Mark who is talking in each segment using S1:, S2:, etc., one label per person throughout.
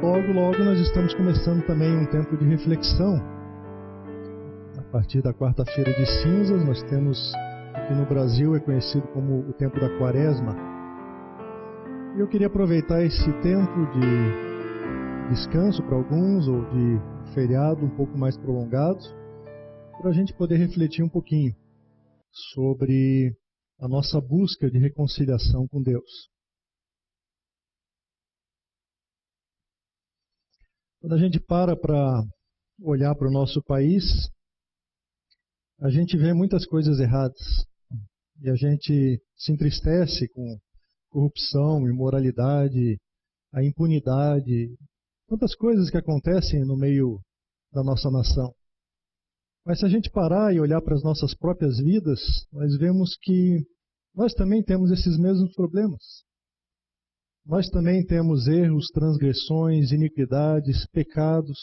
S1: logo, logo nós estamos começando também um tempo de reflexão. A partir da quarta-feira de cinzas, nós temos, aqui no Brasil, é conhecido como o tempo da quaresma. E eu queria aproveitar esse tempo de descanso para alguns, ou de feriado um pouco mais prolongado, para a gente poder refletir um pouquinho sobre a nossa busca de reconciliação com Deus. Quando a gente para olhar para o nosso país, a gente vê muitas coisas erradas. E a gente se entristece com corrupção, imoralidade, a impunidade, tantas coisas que acontecem no meio da nossa nação. Mas se a gente parar e olhar para as nossas próprias vidas, nós vemos que nós também temos esses mesmos problemas. Nós também temos erros, transgressões, iniquidades, pecados,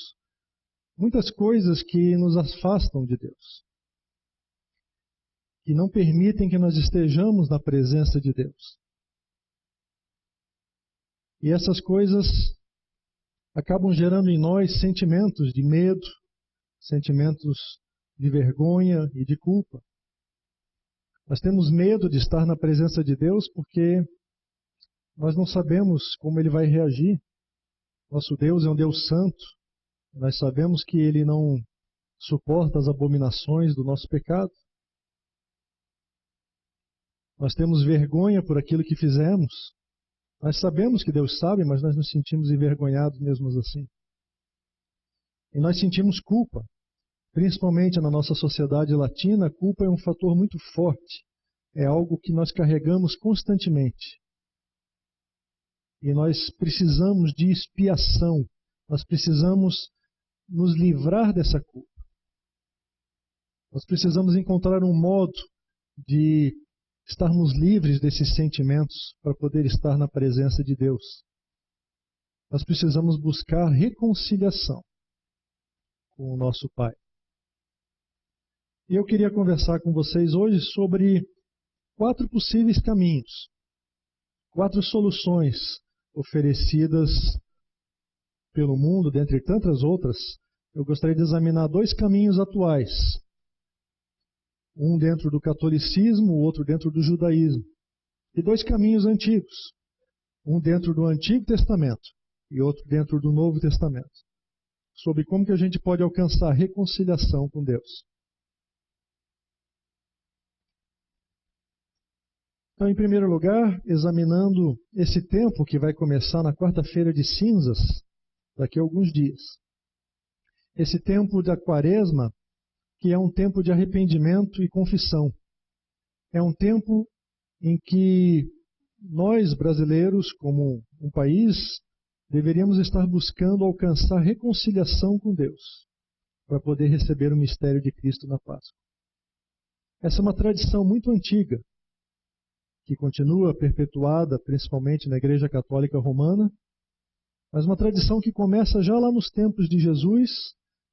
S1: muitas coisas que nos afastam de Deus, que não permitem que nós estejamos na presença de Deus. E essas coisas acabam gerando em nós sentimentos de medo, sentimentos de vergonha e de culpa. Nós temos medo de estar na presença de Deus porque nós não sabemos como Ele vai reagir. Nosso Deus é um Deus santo. Nós sabemos que Ele não suporta as abominações do nosso pecado. Nós temos vergonha por aquilo que fizemos. Nós sabemos que Deus sabe, mas nós nos sentimos envergonhados mesmo assim. E nós sentimos culpa. Principalmente na nossa sociedade latina, a culpa é um fator muito forte. É algo que nós carregamos constantemente. E nós precisamos de expiação. Nós precisamos nos livrar dessa culpa. Nós precisamos encontrar um modo de estarmos livres desses sentimentos para poder estar na presença de Deus. Nós precisamos buscar reconciliação com o nosso Pai. E eu queria conversar com vocês hoje sobre 4 possíveis caminhos, 4 soluções oferecidas pelo mundo, dentre tantas outras. Eu gostaria de examinar 2 caminhos atuais. Um dentro do catolicismo, o outro dentro do judaísmo. E 2 caminhos antigos. Um dentro do Antigo Testamento e outro dentro do Novo Testamento. Sobre como que a gente pode alcançar reconciliação com Deus. Então, em primeiro lugar, examinando esse tempo que vai começar na quarta-feira de cinzas, daqui a alguns dias. Esse tempo da quaresma, que é um tempo de arrependimento e confissão. É um tempo em que nós, brasileiros, como um país, deveríamos estar buscando alcançar reconciliação com Deus, para poder receber o mistério de Cristo na Páscoa. Essa é uma tradição muito antiga, que continua perpetuada principalmente na Igreja Católica Romana, mas uma tradição que começa já lá nos tempos de Jesus,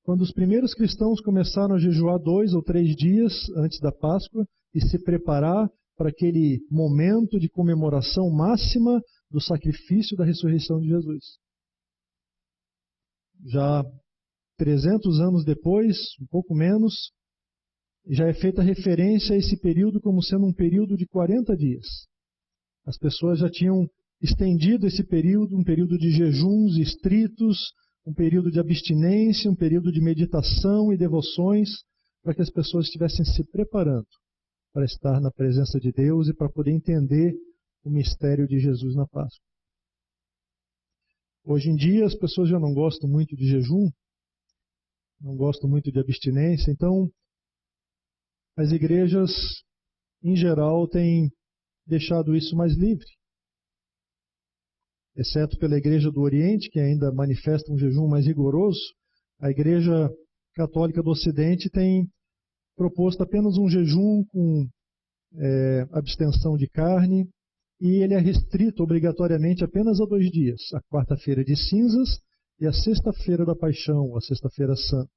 S1: quando os primeiros cristãos começaram a jejuar 2 ou 3 dias antes da Páscoa e se preparar para aquele momento de comemoração máxima do sacrifício da ressurreição de Jesus. Já 300 anos depois, um pouco menos, já é feita referência a esse período como sendo um período de 40 dias. As pessoas já tinham estendido esse período, um período de jejuns estritos, um período de abstinência, um período de meditação e devoções, para que as pessoas estivessem se preparando para estar na presença de Deus e para poder entender o mistério de Jesus na Páscoa. Hoje em dia as pessoas já não gostam muito de jejum, não gostam muito de abstinência, então as igrejas, em geral, têm deixado isso mais livre. Exceto pela Igreja do Oriente, que ainda manifesta um jejum mais rigoroso, a Igreja Católica do Ocidente tem proposto apenas um jejum com abstenção de carne, e ele é restrito obrigatoriamente apenas a 2 dias, a quarta-feira de cinzas e a sexta-feira da Paixão, a sexta-feira santa.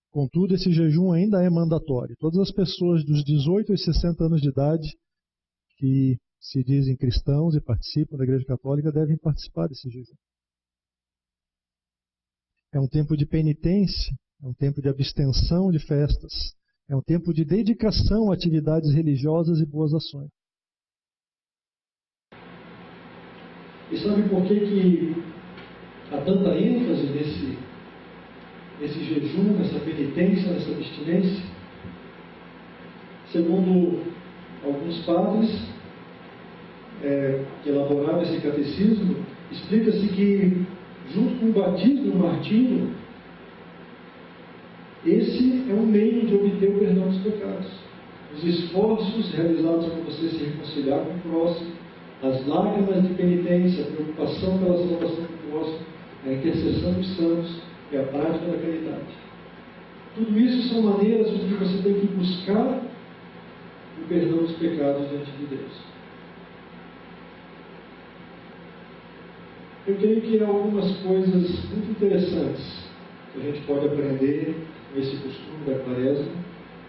S1: Contudo, esse jejum ainda é mandatório. Todas as pessoas dos 18 aos 60 anos de idade que se dizem cristãos e participam da Igreja Católica devem participar desse jejum. É um tempo de penitência, é um tempo de abstenção de festas, é um tempo de dedicação a atividades religiosas e boas ações.
S2: E sabe por que há tanta ênfase nesse jejum, nessa penitência, nessa abstinência? Segundo alguns padres que elaboraram esse catecismo, explica-se que, junto com o batismo e o martírio, esse é um meio de obter o perdão dos pecados. Os esforços realizados para você se reconciliar com o próximo, as lágrimas de penitência, a preocupação pela salvação do próximo, a intercessão dos santos e a prática da caridade. Tudo isso são maneiras de que você tem que buscar o perdão dos pecados diante de Deus. Eu creio que há algumas coisas muito interessantes que a gente pode aprender com esse costume da Quaresma,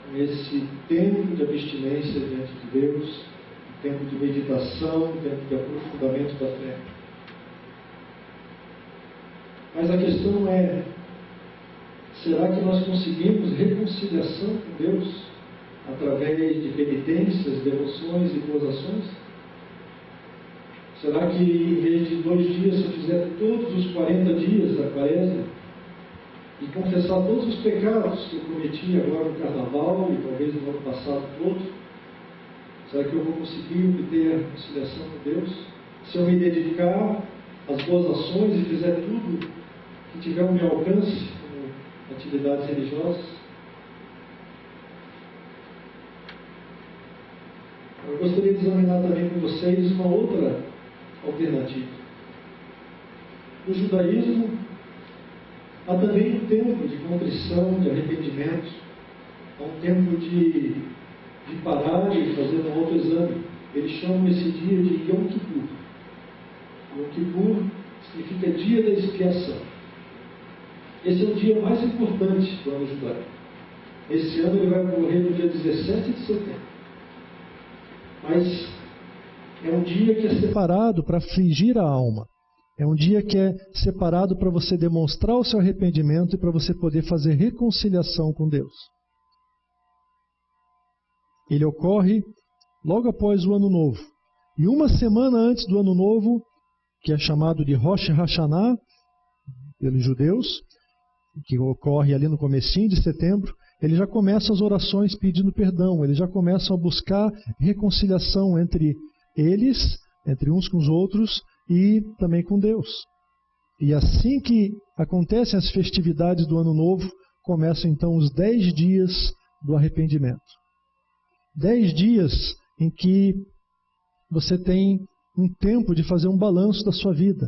S2: com esse tempo de abstinência diante de Deus, um tempo de meditação, um tempo de aprofundamento da fé. Mas a questão é, será que nós conseguimos reconciliação com Deus através de penitências, devoções e boas ações? Será que em vez de 2 dias, se eu fizer todos os 40 dias da Quaresma e confessar todos os pecados que eu cometi agora no Carnaval e talvez no ano passado todo, será que eu vou conseguir obter a reconciliação com Deus? Se eu me dedicar às boas ações e fizer tudo que tiver ao meu alcance, como atividades religiosas? Eu gostaria de examinar também com vocês uma outra alternativa. No judaísmo, há também um tempo de contrição, de arrependimento, há um tempo de parar e fazer um autoexame. Eles chamam esse dia de Yom Kippur. Yom Kippur significa dia da expiação. Esse é o dia mais importante do ano judaico. Esse ano ele vai ocorrer no dia 17 de setembro. Mas é um dia que é
S1: separado para afligir a alma. É um dia que é separado para você demonstrar o seu arrependimento e para você poder fazer reconciliação com Deus. Ele ocorre logo após o Ano Novo. E uma semana antes do Ano Novo, que é chamado de Rosh Hashanah, pelos judeus, que ocorre ali no comecinho de setembro, eles já começam as orações pedindo perdão, eles já começam a buscar reconciliação entre eles, entre uns com os outros e também com Deus. E assim que acontecem as festividades do Ano Novo, começam então os 10 dias do arrependimento. 10 dias em que você tem um tempo de fazer um balanço da sua vida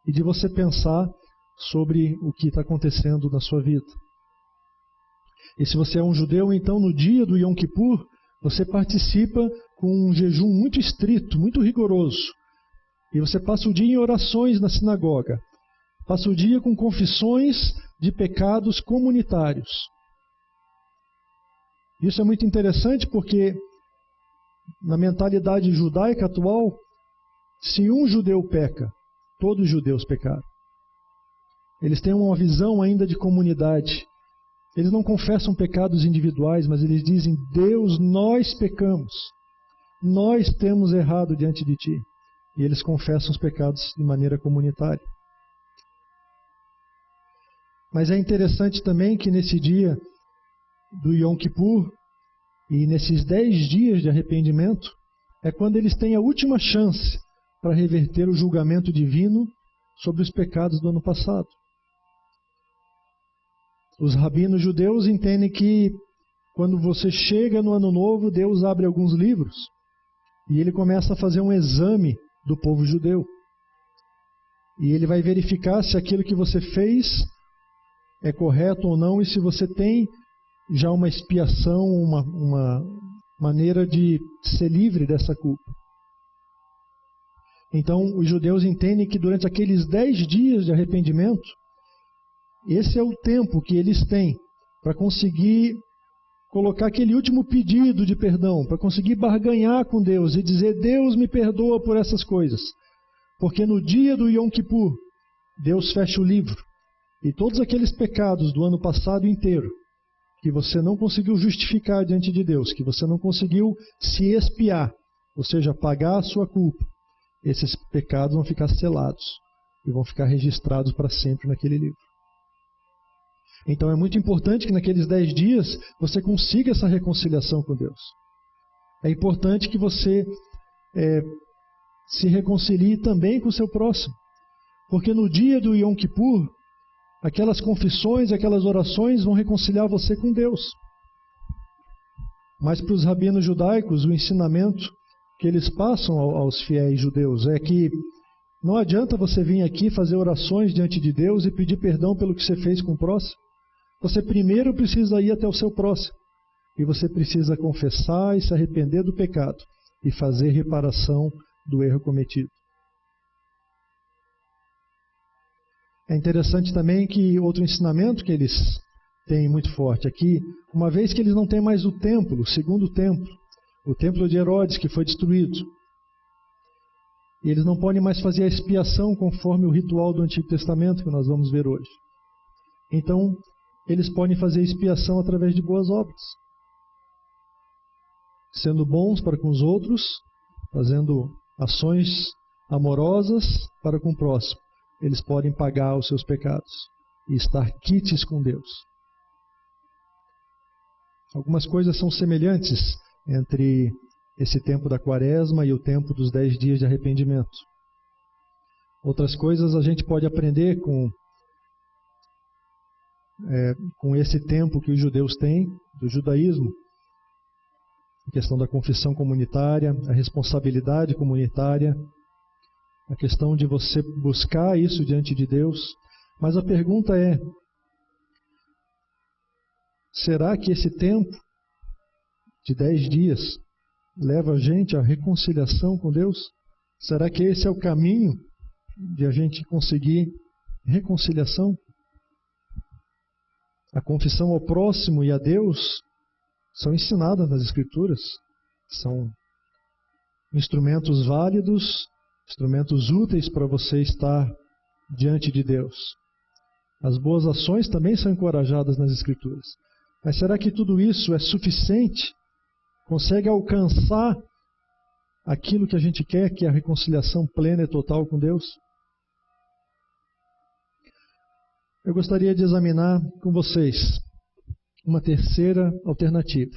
S1: e de você pensar sobre o que está acontecendo na sua vida. E se você é um judeu, então no dia do Yom Kippur, você participa com um jejum muito estrito, muito rigoroso. E você passa o dia em orações na sinagoga. Passa o dia com confissões de pecados comunitários. Isso é muito interessante porque na mentalidade judaica atual, se um judeu peca, todos os judeus pecaram. Eles têm uma visão ainda de comunidade. Eles não confessam pecados individuais, mas eles dizem: Deus, nós pecamos. Nós temos errado diante de Ti. E eles confessam os pecados de maneira comunitária. Mas é interessante também que nesse dia do Yom Kippur e nesses 10 dias de arrependimento, é quando eles têm a última chance para reverter o julgamento divino sobre os pecados do ano passado. Os rabinos judeus entendem que quando você chega no Ano Novo, Deus abre alguns livros e Ele começa a fazer um exame do povo judeu. E Ele vai verificar se aquilo que você fez é correto ou não e se você tem já uma expiação, uma maneira de ser livre dessa culpa. Então, os judeus entendem que durante aqueles 10 dias de arrependimento, esse é o tempo que eles têm para conseguir colocar aquele último pedido de perdão, para conseguir barganhar com Deus e dizer: Deus me perdoa por essas coisas. Porque no dia do Yom Kippur, Deus fecha o livro e todos aqueles pecados do ano passado inteiro, que você não conseguiu justificar diante de Deus, que você não conseguiu se expiar, ou seja, pagar a sua culpa, esses pecados vão ficar selados e vão ficar registrados para sempre naquele livro. Então é muito importante que naqueles 10 dias você consiga essa reconciliação com Deus. É importante que você se reconcilie também com o seu próximo. Porque no dia do Yom Kippur, aquelas confissões, aquelas orações vão reconciliar você com Deus. Mas para os rabinos judaicos, o ensinamento que eles passam aos fiéis judeus é que não adianta você vir aqui fazer orações diante de Deus e pedir perdão pelo que você fez com o próximo. Você primeiro precisa ir até o seu próximo. E você precisa confessar e se arrepender do pecado e fazer reparação do erro cometido. É interessante também que outro ensinamento que eles têm muito forte aqui, uma vez que eles não têm mais o templo, o segundo templo, o templo de Herodes que foi destruído, e eles não podem mais fazer a expiação conforme o ritual do Antigo Testamento que nós vamos ver hoje. Então, eles podem fazer expiação através de boas obras, sendo bons para com os outros, fazendo ações amorosas para com o próximo. Eles podem pagar os seus pecados e estar quites com Deus. Algumas coisas são semelhantes entre esse tempo da Quaresma e o tempo dos 10 dias de arrependimento. Outras coisas a gente pode aprender com esse tempo que os judeus têm, do judaísmo, a questão da confissão comunitária, a responsabilidade comunitária, a questão de você buscar isso diante de Deus. Mas a pergunta é: será que esse tempo de 10 dias leva a gente à reconciliação com Deus? Será que esse é o caminho de a gente conseguir reconciliação? A confissão ao próximo e a Deus são ensinadas nas Escrituras. São instrumentos válidos, instrumentos úteis para você estar diante de Deus. As boas ações também são encorajadas nas Escrituras. Mas será que tudo isso é suficiente? Consegue alcançar aquilo que a gente quer, que é a reconciliação plena e total com Deus? Eu gostaria de examinar com vocês uma terceira alternativa.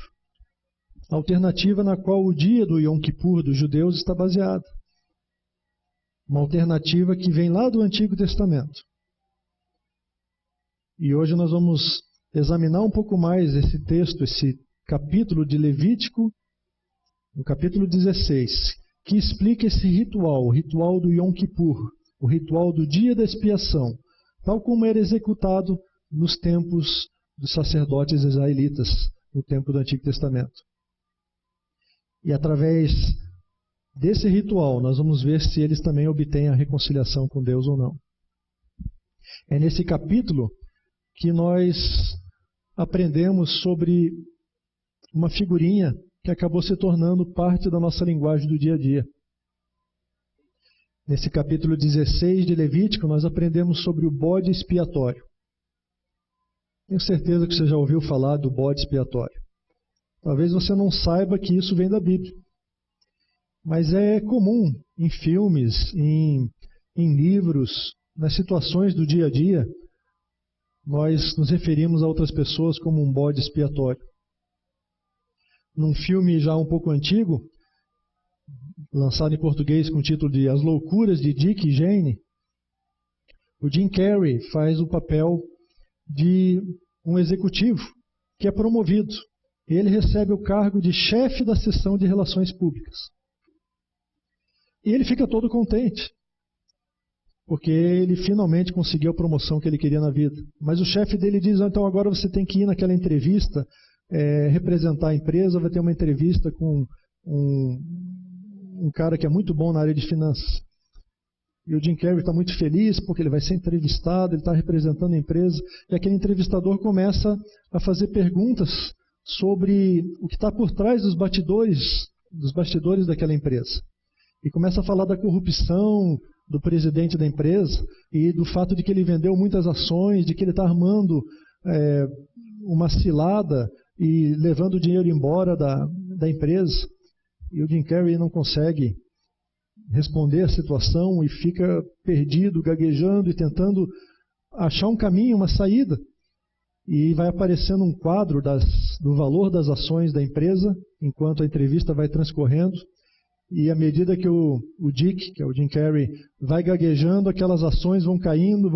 S1: A alternativa na qual o dia do Yom Kippur dos judeus está baseado. Uma alternativa que vem lá do Antigo Testamento. E hoje nós vamos examinar um pouco mais esse texto, esse capítulo de Levítico, no capítulo 16, que explica esse ritual, o ritual do Yom Kippur, o ritual do dia da expiação, tal como era executado nos tempos dos sacerdotes israelitas, no tempo do Antigo Testamento. E através desse ritual, nós vamos ver se eles também obtêm a reconciliação com Deus ou não. É nesse capítulo que nós aprendemos sobre uma figurinha que acabou se tornando parte da nossa linguagem do dia a dia. Nesse capítulo 16 de Levítico, nós aprendemos sobre o bode expiatório. Tenho certeza que você já ouviu falar do bode expiatório. Talvez você não saiba que isso vem da Bíblia. Mas é comum em filmes, em livros, nas situações do dia a dia, nós nos referimos a outras pessoas como um bode expiatório. Num filme já um pouco antigo, lançado em português com o título de As Loucuras de Dick e Jane, o Jim Carrey faz o papel de um executivo que é promovido. Ele recebe o cargo de chefe da seção de relações públicas. E ele fica todo contente, porque ele finalmente conseguiu a promoção que ele queria na vida. Mas o chefe dele diz: então agora você tem que ir naquela entrevista, representar a empresa, vai ter uma entrevista com um cara que é muito bom na área de finanças. E o Jim Carrey está muito feliz porque ele vai ser entrevistado, ele está representando a empresa, e aquele entrevistador começa a fazer perguntas sobre o que está por trás dos bastidores daquela empresa. E começa a falar da corrupção do presidente da empresa e do fato de que ele vendeu muitas ações, de que ele está armando uma cilada e levando o dinheiro embora da empresa. E o Jim Carrey não consegue responder à situação e fica perdido, gaguejando e tentando achar um caminho, uma saída. E vai aparecendo um quadro do valor das ações da empresa enquanto a entrevista vai transcorrendo. E à medida que o Dick, que é o Jim Carrey, vai gaguejando, aquelas ações vão caindo,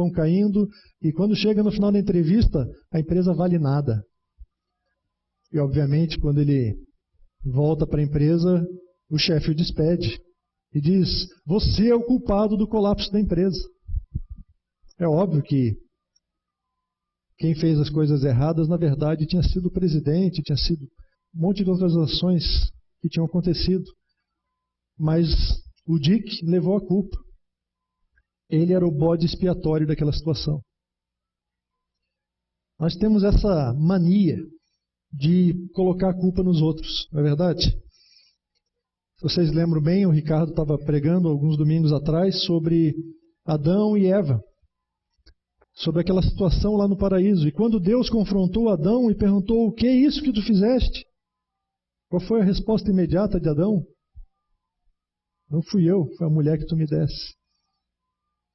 S1: e quando chega no final da entrevista, a empresa vale nada. E obviamente, quando ele volta para a empresa, o chefe o despede e diz: você é o culpado do colapso da empresa. É óbvio que quem fez as coisas erradas, na verdade, tinha sido o presidente, tinha sido um monte de outras ações que tinham acontecido. Mas o Dick levou a culpa. Ele era o bode expiatório daquela situação. Nós temos essa mania de colocar a culpa nos outros, não é verdade? Se vocês lembram bem, o Ricardo estava pregando alguns domingos atrás sobre Adão e Eva, sobre aquela situação lá no paraíso. E quando Deus confrontou Adão e perguntou: o que é isso que tu fizeste? Qual foi a resposta imediata de Adão? Não fui eu, foi a mulher que tu me desse.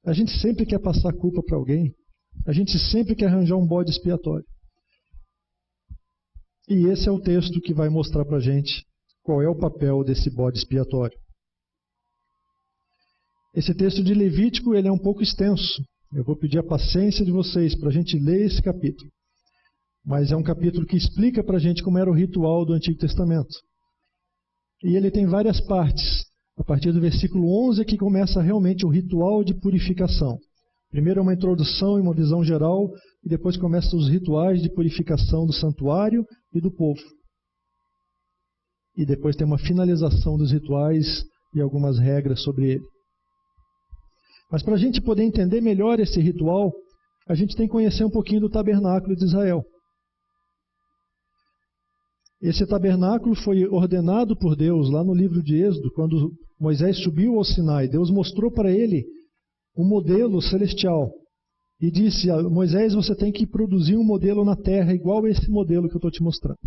S1: A gente sempre quer passar a culpa para alguém. A gente sempre quer arranjar um bode expiatório. E esse é o texto que vai mostrar para a gente qual é o papel desse bode expiatório. Esse texto de Levítico ele é um pouco extenso. Eu vou pedir a paciência de vocês para a gente ler esse capítulo. Mas é um capítulo que explica para a gente como era o ritual do Antigo Testamento. E ele tem várias partes. A partir do versículo 11 é que começa realmente o ritual de purificação. Primeiro é uma introdução e uma visão geral, e depois começam os rituais de purificação do santuário e do povo. E depois tem uma finalização dos rituais e algumas regras sobre ele. Mas para a gente poder entender melhor esse ritual, a gente tem que conhecer um pouquinho do tabernáculo de Israel. Esse tabernáculo foi ordenado por Deus lá no livro de Êxodo, quando Moisés subiu ao Sinai. Deus mostrou para ele um modelo celestial e disse: Moisés, você tem que produzir um modelo na terra igual a esse modelo que eu estou te mostrando.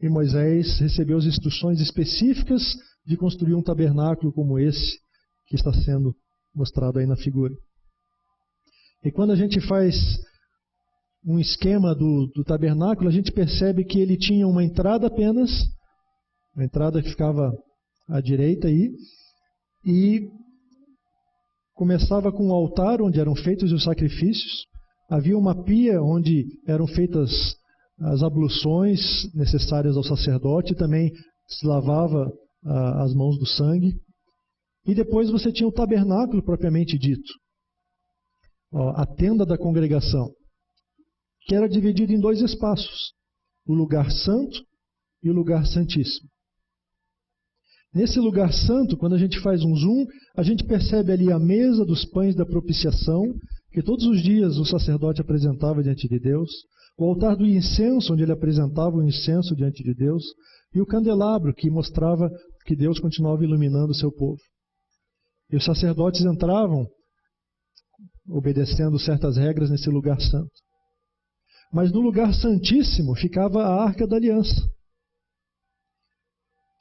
S1: E Moisés recebeu as instruções específicas de construir um tabernáculo como esse que está sendo mostrado aí na figura. E quando a gente faz um esquema do tabernáculo, a gente percebe que ele tinha uma entrada apenas, uma entrada que ficava à direita aí, e começava com o altar onde eram feitos os sacrifícios, havia uma pia onde eram feitas as abluções necessárias ao sacerdote, também se lavava as mãos do sangue, e depois você tinha o tabernáculo propriamente dito, a tenda da congregação, que era dividido em dois espaços, o lugar santo e o lugar santíssimo. Nesse lugar santo, quando a gente faz um zoom, a gente percebe ali a mesa dos pães da propiciação, que todos os dias o sacerdote apresentava diante de Deus, o altar do incenso, onde ele apresentava o incenso diante de Deus, e o candelabro, que mostrava que Deus continuava iluminando o seu povo. E os sacerdotes entravam obedecendo certas regras nesse lugar santo. Mas no lugar santíssimo ficava a Arca da Aliança.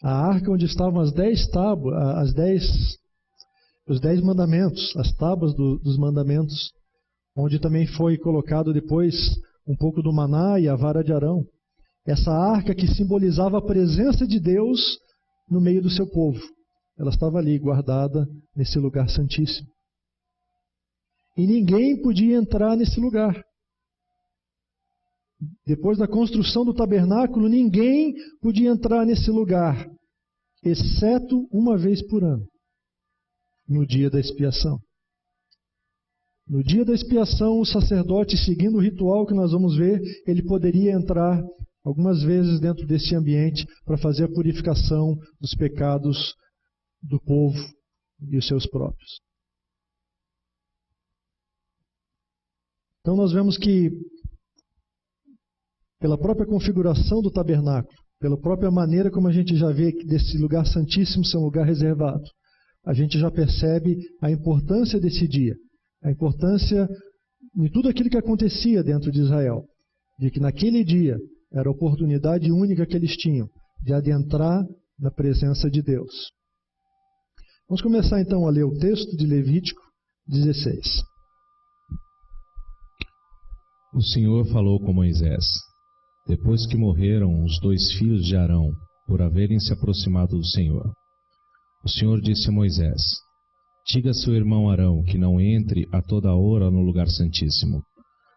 S1: A arca onde estavam as 10 tábuas, os 10 mandamentos, as tábuas dos mandamentos, onde também foi colocado depois um pouco do maná e a vara de Arão. Essa arca que simbolizava a presença de Deus no meio do seu povo. Ela estava ali guardada nesse lugar santíssimo. E ninguém podia entrar nesse lugar. Depois da construção do tabernáculo, ninguém podia entrar nesse lugar, exceto uma vez por ano, no dia da expiação. No dia da expiação, o sacerdote, seguindo o ritual que nós vamos ver, ele poderia entrar algumas vezes dentro desse ambiente para fazer a purificação dos pecados do povo e os seus próprios. Então nós vemos que pela própria configuração do tabernáculo, pela própria maneira como a gente já vê desse lugar santíssimo ser um lugar reservado, a gente já percebe a importância desse dia, a importância de tudo aquilo que acontecia dentro de Israel, de que naquele dia era a oportunidade única que eles tinham de adentrar na presença de Deus. Vamos começar então a ler o texto de Levítico 16.
S3: O Senhor falou com Moisés, depois que morreram os 2 filhos de Arão, por haverem se aproximado do Senhor. O Senhor disse a Moisés, diga a seu irmão Arão que não entre a toda hora no lugar santíssimo,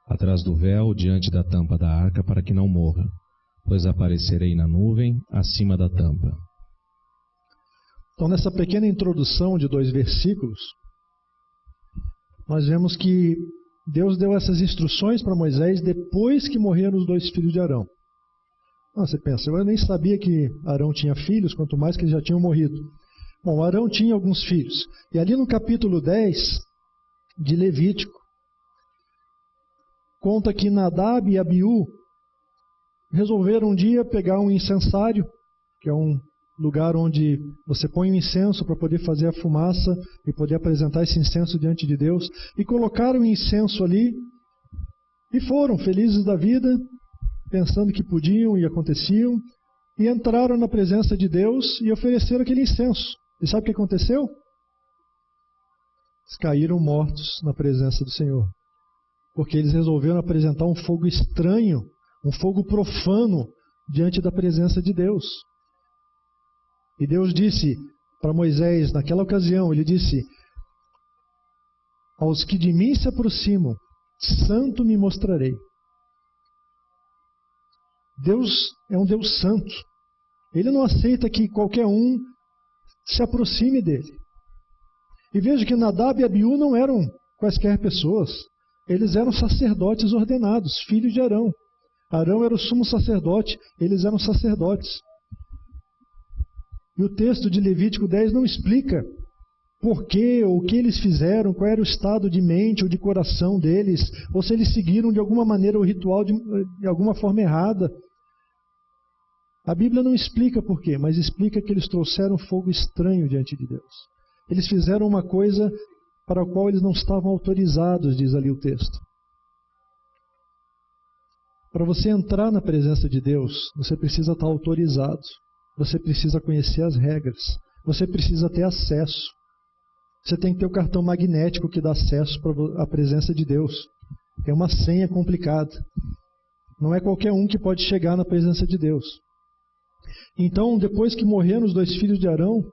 S3: atrás do véu, diante da tampa da arca, para que não morra, pois aparecerei na nuvem acima da tampa.
S1: Então, nessa pequena introdução de 2 versículos, nós vemos que Deus deu essas instruções para Moisés depois que morreram os 2 filhos de Arão. Você pensa, eu nem sabia que Arão tinha filhos, quanto mais que eles já tinham morrido. Bom, Arão tinha alguns filhos. E ali no capítulo 10 de Levítico, conta que Nadab e Abiú resolveram um dia pegar um incensário, que é um lugar onde você põe o incenso para poder fazer a fumaça e poder apresentar esse incenso diante de Deus, e colocaram o incenso ali e foram felizes da vida, pensando que podiam e aconteciam, e entraram na presença de Deus e ofereceram aquele incenso. E sabe o que aconteceu? Eles caíram mortos na presença do Senhor, porque eles resolveram apresentar um fogo estranho, um fogo profano diante da presença de Deus. E Deus disse para Moisés, naquela ocasião, ele disse, aos que de mim se aproximam, santo me mostrarei. Deus é um Deus santo. Ele não aceita que qualquer um se aproxime dele. E veja que Nadab e Abiú não eram quaisquer pessoas. Eles eram sacerdotes ordenados, filhos de Arão. Arão era o sumo sacerdote, eles eram sacerdotes. E o texto de Levítico 10 não explica por quê, ou o que eles fizeram, qual era o estado de mente ou de coração deles, ou se eles seguiram de alguma maneira o ritual de alguma forma errada. A Bíblia não explica por quê, mas explica que eles trouxeram fogo estranho diante de Deus. Eles fizeram uma coisa para a qual eles não estavam autorizados, diz ali o texto. Para você entrar na presença de Deus, você precisa estar autorizado. Você precisa conhecer as regras. Você precisa ter acesso. Você tem que ter o cartão magnético que dá acesso à presença de Deus. É uma senha complicada. Não é qualquer um que pode chegar na presença de Deus. Então, depois que morreram os 2 filhos de Arão,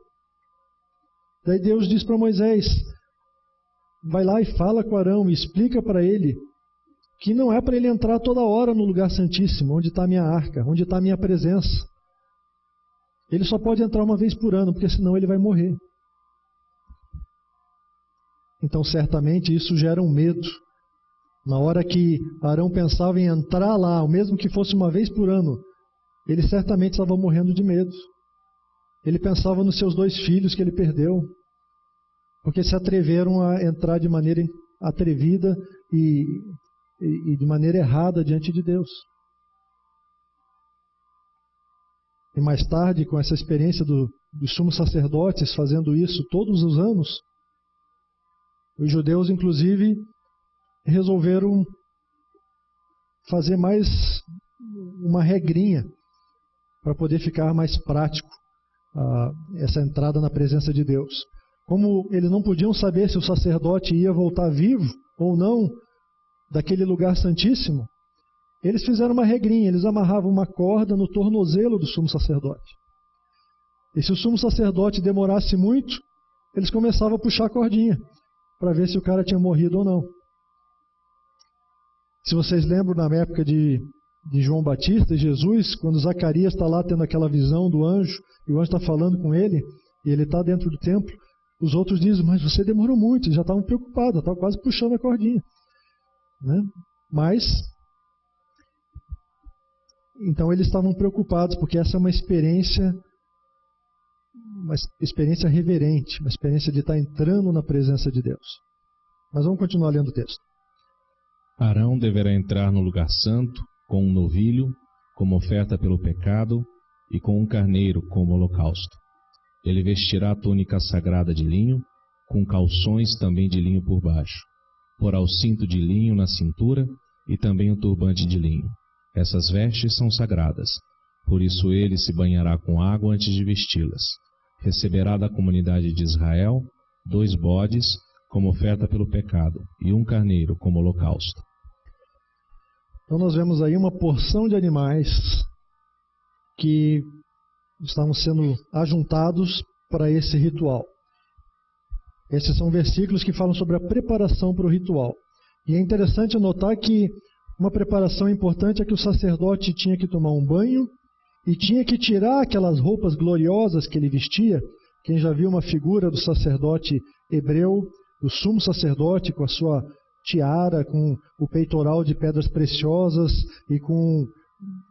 S1: daí Deus diz para Moisés, vai lá e fala com Arão e explica para ele que não é para ele entrar toda hora no lugar santíssimo, onde está a minha arca, onde está a minha presença. Ele só pode entrar uma vez por ano, porque senão ele vai morrer. Então, certamente, isso gera um medo. Na hora que Arão pensava em entrar lá, mesmo que fosse uma vez por ano, ele certamente estava morrendo de medo. Ele pensava nos seus 2 filhos que ele perdeu, porque se atreveram a entrar de maneira atrevida e de maneira errada diante de Deus. E mais tarde, com essa experiência dos sumos sacerdotes fazendo isso todos os anos, os judeus, inclusive, resolveram fazer mais uma regrinha para poder ficar mais prático essa entrada na presença de Deus. Como eles não podiam saber se o sacerdote ia voltar vivo ou não daquele lugar santíssimo, eles fizeram uma regrinha, eles amarravam uma corda no tornozelo do sumo sacerdote. E se o sumo sacerdote demorasse muito, eles começavam a puxar a cordinha para ver se o cara tinha morrido ou não. Se vocês lembram, na época de João Batista e Jesus, quando Zacarias está lá tendo aquela visão do anjo, e o anjo está falando com ele, e ele está dentro do templo, os outros dizem, mas você demorou muito, eles já estavam preocupados, estavam quase puxando a cordinha. Né? Mas, então eles estavam preocupados, porque essa é uma experiência reverente, uma experiência de estar entrando na presença de Deus. Mas vamos continuar lendo o texto.
S3: Arão deverá entrar no lugar santo com um novilho como oferta pelo pecado e com um carneiro como holocausto. Ele vestirá a túnica sagrada de linho, com calções também de linho por baixo. Porá o cinto de linho na cintura e também o turbante de linho. Essas vestes são sagradas, por isso ele se banhará com água antes de vesti-las. Receberá da comunidade de Israel 2 bodes como oferta pelo pecado e um carneiro como holocausto.
S1: Então nós vemos aí uma porção de animais que estavam sendo ajuntados para esse ritual. Esses são versículos que falam sobre a preparação para o ritual. E é interessante notar que uma preparação importante é que o sacerdote tinha que tomar um banho e tinha que tirar aquelas roupas gloriosas que ele vestia. Quem já viu uma figura do sacerdote hebreu, do sumo sacerdote, com a sua tiara, com o peitoral de pedras preciosas e com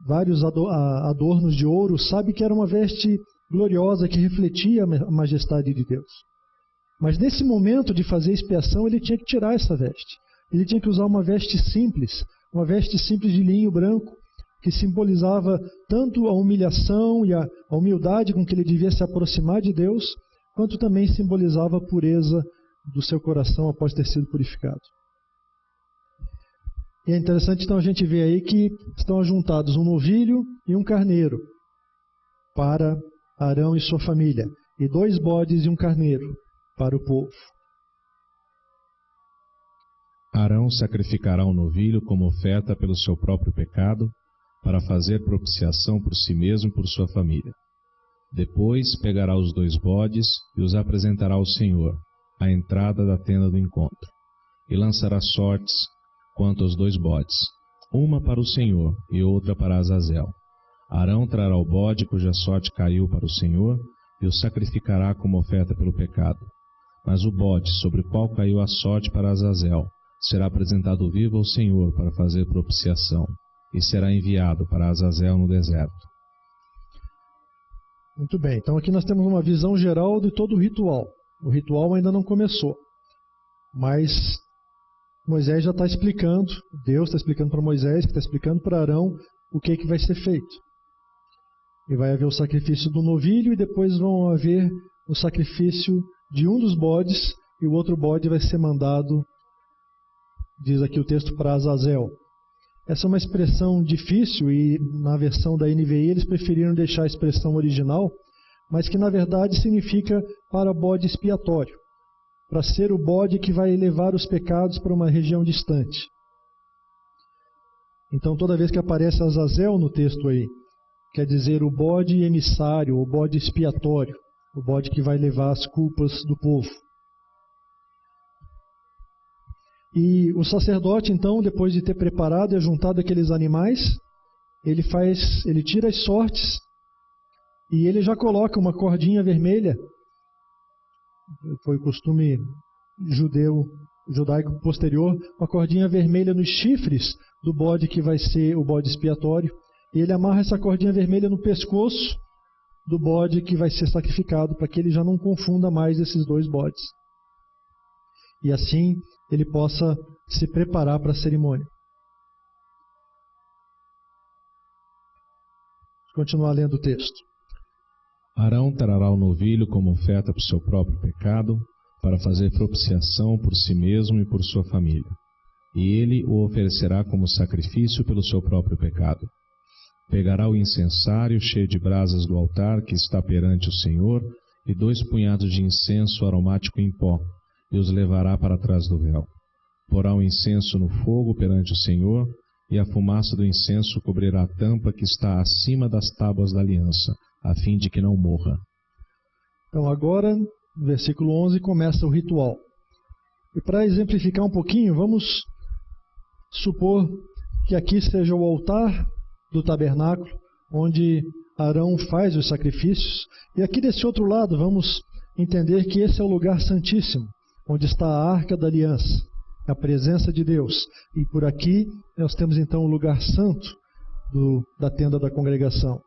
S1: vários adornos de ouro, sabe que era uma veste gloriosa que refletia a majestade de Deus. Mas nesse momento de fazer expiação, ele tinha que tirar essa veste. Ele tinha que usar uma veste simples de linho branco, que simbolizava tanto a humilhação e a humildade com que ele devia se aproximar de Deus, quanto também simbolizava a pureza do seu coração após ter sido purificado. E é interessante então a gente ver aí que estão ajuntados um novilho e um carneiro para Arão e sua família, e 2 bodes e um carneiro para o povo.
S3: Arão sacrificará um novilho como oferta pelo seu próprio pecado, para fazer propiciação por si mesmo e por sua família. Depois pegará os 2 bodes e os apresentará ao Senhor, à entrada da tenda do encontro, e lançará sortes quanto aos 2 bodes, uma para o Senhor e outra para Azazel. Arão trará o bode cuja sorte caiu para o Senhor e o sacrificará como oferta pelo pecado. Mas o bode sobre o qual caiu a sorte para Azazel será apresentado vivo ao Senhor para fazer propiciação, e será enviado para Azazel no deserto.
S1: Muito bem, então aqui nós temos uma visão geral de todo o ritual. O ritual ainda não começou, mas Moisés já está explicando, Deus está explicando para Moisés, que está explicando para Arão o que vai ser feito. E vai haver o sacrifício do novilho e depois vão haver o sacrifício de um dos bodes, e o outro bode vai ser mandado, diz aqui o texto, para Azazel. Essa é uma expressão difícil e na versão da NVI eles preferiram deixar a expressão original, mas que na verdade significa para bode expiatório, para ser o bode que vai levar os pecados para uma região distante. Então toda vez que aparece Azazel no texto aí, quer dizer o bode emissário, o bode expiatório, o bode que vai levar as culpas do povo. E o sacerdote, então, depois de ter preparado e ajuntado aqueles animais, ele tira as sortes e ele já coloca uma cordinha vermelha. Foi o costume judaico posterior, uma cordinha vermelha nos chifres do bode que vai ser o bode expiatório. E ele amarra essa cordinha vermelha no pescoço do bode que vai ser sacrificado, para que ele já não confunda mais esses 2 bodes. E assim ele possa se preparar para a cerimônia. Vou continuar lendo o texto.
S3: Arão trará o novilho como oferta para o seu próprio pecado, para fazer propiciação por si mesmo e por sua família. E ele o oferecerá como sacrifício pelo seu próprio pecado. Pegará o incensário cheio de brasas do altar que está perante o Senhor, e 2 punhados de incenso aromático em pó, e os levará para trás do véu. Porá o incenso no fogo perante o Senhor, e a fumaça do incenso cobrirá a tampa que está acima das tábuas da aliança, a fim de que não morra.
S1: Então agora, no versículo 11, começa o ritual. E para exemplificar um pouquinho, vamos supor que aqui seja o altar do tabernáculo, onde Arão faz os sacrifícios. E aqui desse outro lado, vamos entender que esse é o lugar santíssimo, onde está a Arca da Aliança, a presença de Deus. E por aqui nós temos então o lugar santo da tenda da congregação.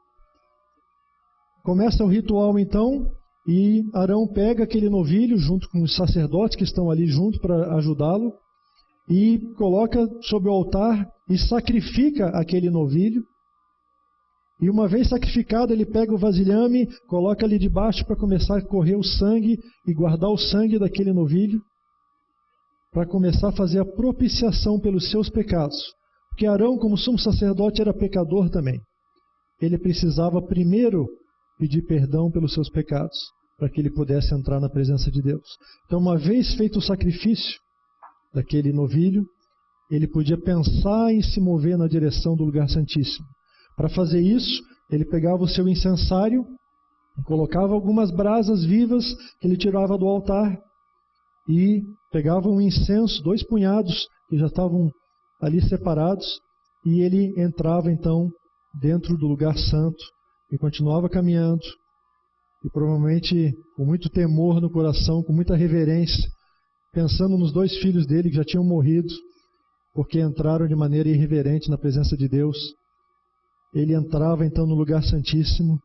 S1: Começa o ritual então, e Arão pega aquele novilho junto com os sacerdotes que estão ali junto para ajudá-lo, e coloca sobre o altar e sacrifica aquele novilho. E uma vez sacrificado, ele pega o vasilhame, coloca ali debaixo para começar a correr o sangue e guardar o sangue daquele novilho, para começar a fazer a propiciação pelos seus pecados. Porque Arão, como sumo sacerdote, era pecador também. Ele precisava primeiro pedir perdão pelos seus pecados, para que ele pudesse entrar na presença de Deus. Então, uma vez feito o sacrifício daquele novilho, ele podia pensar em se mover na direção do lugar santíssimo. Para fazer isso, ele pegava o seu incensário, colocava algumas brasas vivas que ele tirava do altar e pegava um incenso, 2 punhados que já estavam ali separados, e ele entrava então dentro do lugar santo e continuava caminhando, e provavelmente com muito temor no coração, com muita reverência, pensando nos 2 filhos dele que já tinham morrido, porque entraram de maneira irreverente na presença de Deus. Ele entrava então no lugar santíssimo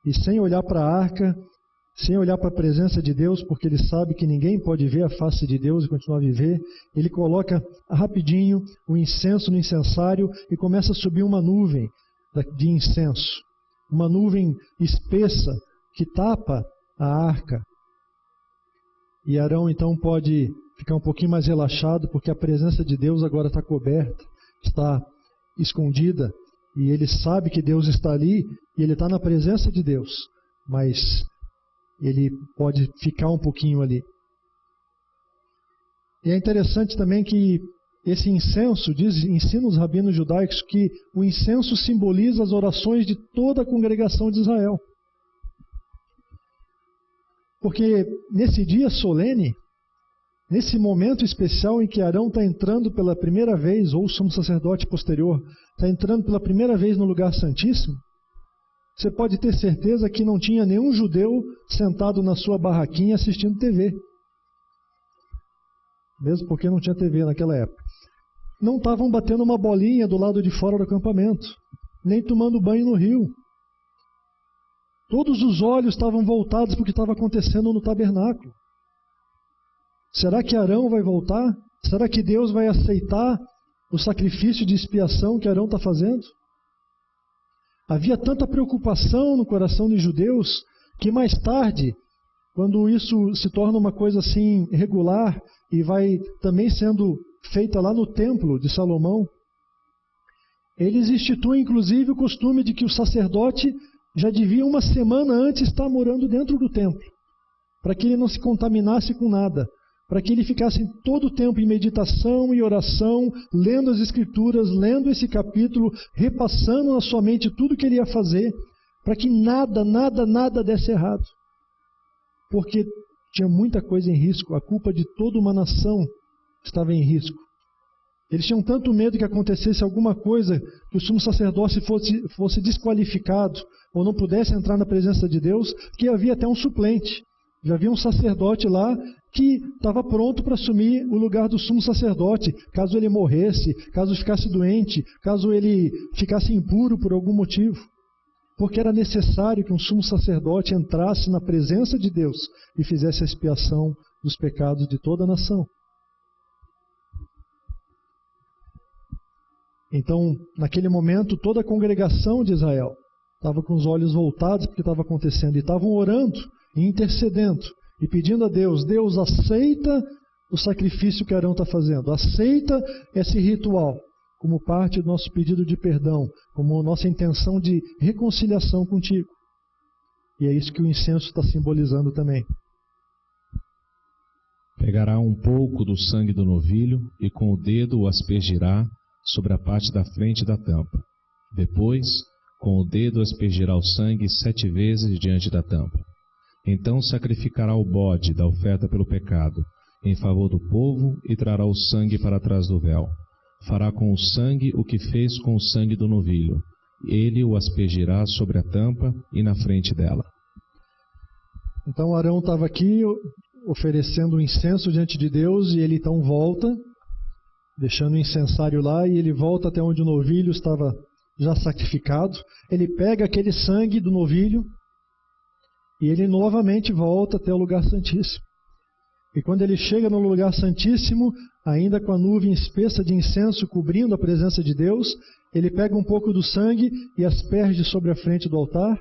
S1: e, sem olhar para a arca, sem olhar para a presença de Deus, porque ele sabe que ninguém pode ver a face de Deus e continuar a viver, ele coloca rapidinho o incenso no incensário e começa a subir uma nuvem de incenso, uma nuvem espessa que tapa a arca. E Arão então pode ficar um pouquinho mais relaxado, porque a presença de Deus agora está coberta, está escondida, e ele sabe que Deus está ali, e ele está na presença de Deus, mas ele pode ficar um pouquinho ali. E é interessante também que esse incenso, ensina os rabinos judaicos que o incenso simboliza as orações de toda a congregação de Israel. Porque nesse dia solene, nesse momento especial em que Arão está entrando pela primeira vez, ou o sumo sacerdote posterior, está entrando pela primeira vez no lugar santíssimo, você pode ter certeza que não tinha nenhum judeu sentado na sua barraquinha assistindo TV. Mesmo porque não tinha TV naquela época. Não estavam batendo uma bolinha do lado de fora do acampamento, nem tomando banho no rio. Todos os olhos estavam voltados para o que estava acontecendo no tabernáculo. Será que Arão vai voltar? Será que Deus vai aceitar o sacrifício de expiação que Arão está fazendo? Havia tanta preocupação no coração dos judeus que mais tarde, quando isso se torna uma coisa assim regular e vai também sendo feita lá no templo de Salomão, eles instituem inclusive o costume de que o sacerdote já devia uma semana antes estar morando dentro do templo, para que ele não se contaminasse com nada, para que ele ficasse todo o tempo em meditação e oração, lendo as Escrituras, lendo esse capítulo, repassando na sua mente tudo que ele ia fazer, para que nada desse errado. Porque tinha muita coisa em risco, a culpa de toda uma nação estava em risco. Eles tinham tanto medo que acontecesse alguma coisa, que o sumo sacerdote fosse desqualificado, ou não pudesse entrar na presença de Deus, que havia até um suplente. Já havia um sacerdote lá que estava pronto para assumir o lugar do sumo sacerdote, caso ele morresse, caso ficasse doente, caso ele ficasse impuro por algum motivo. Porque era necessário que um sumo sacerdote entrasse na presença de Deus e fizesse a expiação dos pecados de toda a nação. Então, naquele momento, toda a congregação de Israel estava com os olhos voltados para o que estava acontecendo e estavam orando e intercedendo e pedindo a Deus: Deus, aceita o sacrifício que Arão está fazendo, aceita esse ritual como parte do nosso pedido de perdão, como nossa intenção de reconciliação contigo. E é isso que o incenso está simbolizando também.
S3: Pegará um pouco do sangue do novilho e com o dedo o aspergirá sobre a parte da frente da tampa. Depois, com o dedo aspergirá o sangue 7 vezes diante da tampa. Então sacrificará o bode da oferta pelo pecado, em favor do povo, e trará o sangue para trás do véu. Fará com o sangue o que fez com o sangue do novilho. Ele o aspergirá sobre a tampa e na frente dela.
S1: Então Arão estava aqui oferecendo o incenso diante de Deus, e ele então volta, deixando o incensário lá, e ele volta até onde o novilho estava já sacrificado. Ele pega aquele sangue do novilho e ele novamente volta até o lugar santíssimo. E quando ele chega no lugar santíssimo, ainda com a nuvem espessa de incenso cobrindo a presença de Deus, ele pega um pouco do sangue e asperge sobre a frente do altar,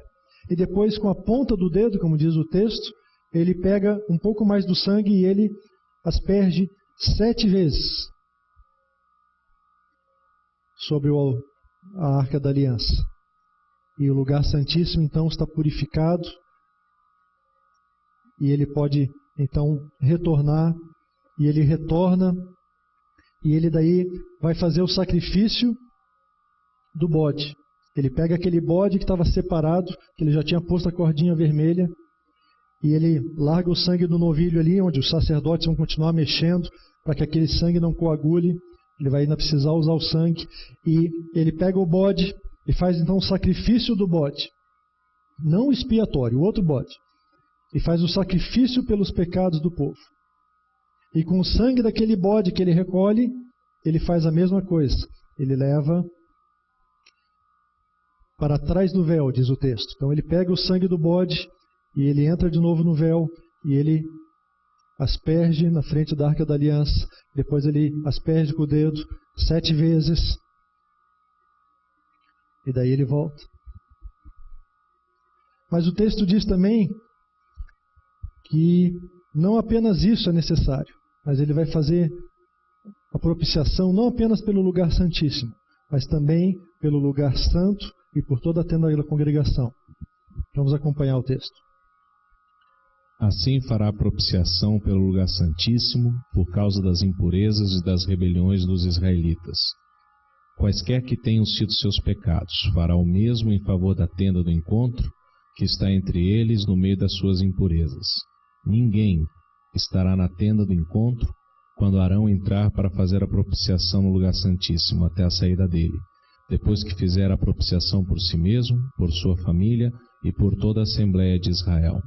S1: e depois com a ponta do dedo, como diz o texto, ele pega um pouco mais do sangue e ele asperge 7 vezes sobre a Arca da Aliança. E o lugar santíssimo então está purificado e ele pode então retornar, e ele retorna e ele daí vai fazer o sacrifício do bode. Ele pega aquele bode que estava separado, que ele já tinha posto a cordinha vermelha, e ele larga o sangue do novilho ali, onde os sacerdotes vão continuar mexendo para que aquele sangue não coagule. Ele vai ainda precisar usar o sangue, e ele pega o bode e faz então o sacrifício do bode, não o expiatório, o outro bode, e faz o sacrifício pelos pecados do povo. E com o sangue daquele bode que ele recolhe, ele faz a mesma coisa. Ele leva para trás do véu, diz o texto. Então ele pega o sangue do bode e ele entra de novo no véu e ele asperge na frente da Arca da Aliança. Depois ele asperge com o dedo 7 vezes. E daí ele volta. Mas o texto diz também que não apenas isso é necessário, mas ele vai fazer a propiciação não apenas pelo lugar santíssimo, mas também pelo lugar santo e por toda a tenda da congregação. Vamos acompanhar o texto.
S3: Assim fará propiciação pelo lugar santíssimo, por causa das impurezas e das rebeliões dos israelitas. Quaisquer que tenham sido seus pecados, fará o mesmo em favor da tenda do encontro, que está entre eles no meio das suas impurezas. Ninguém estará na tenda do encontro quando Arão entrar para fazer a propiciação no lugar santíssimo, até a saída dele, depois que fizer a propiciação por si mesmo, por sua família e por toda a Assembleia de Israel.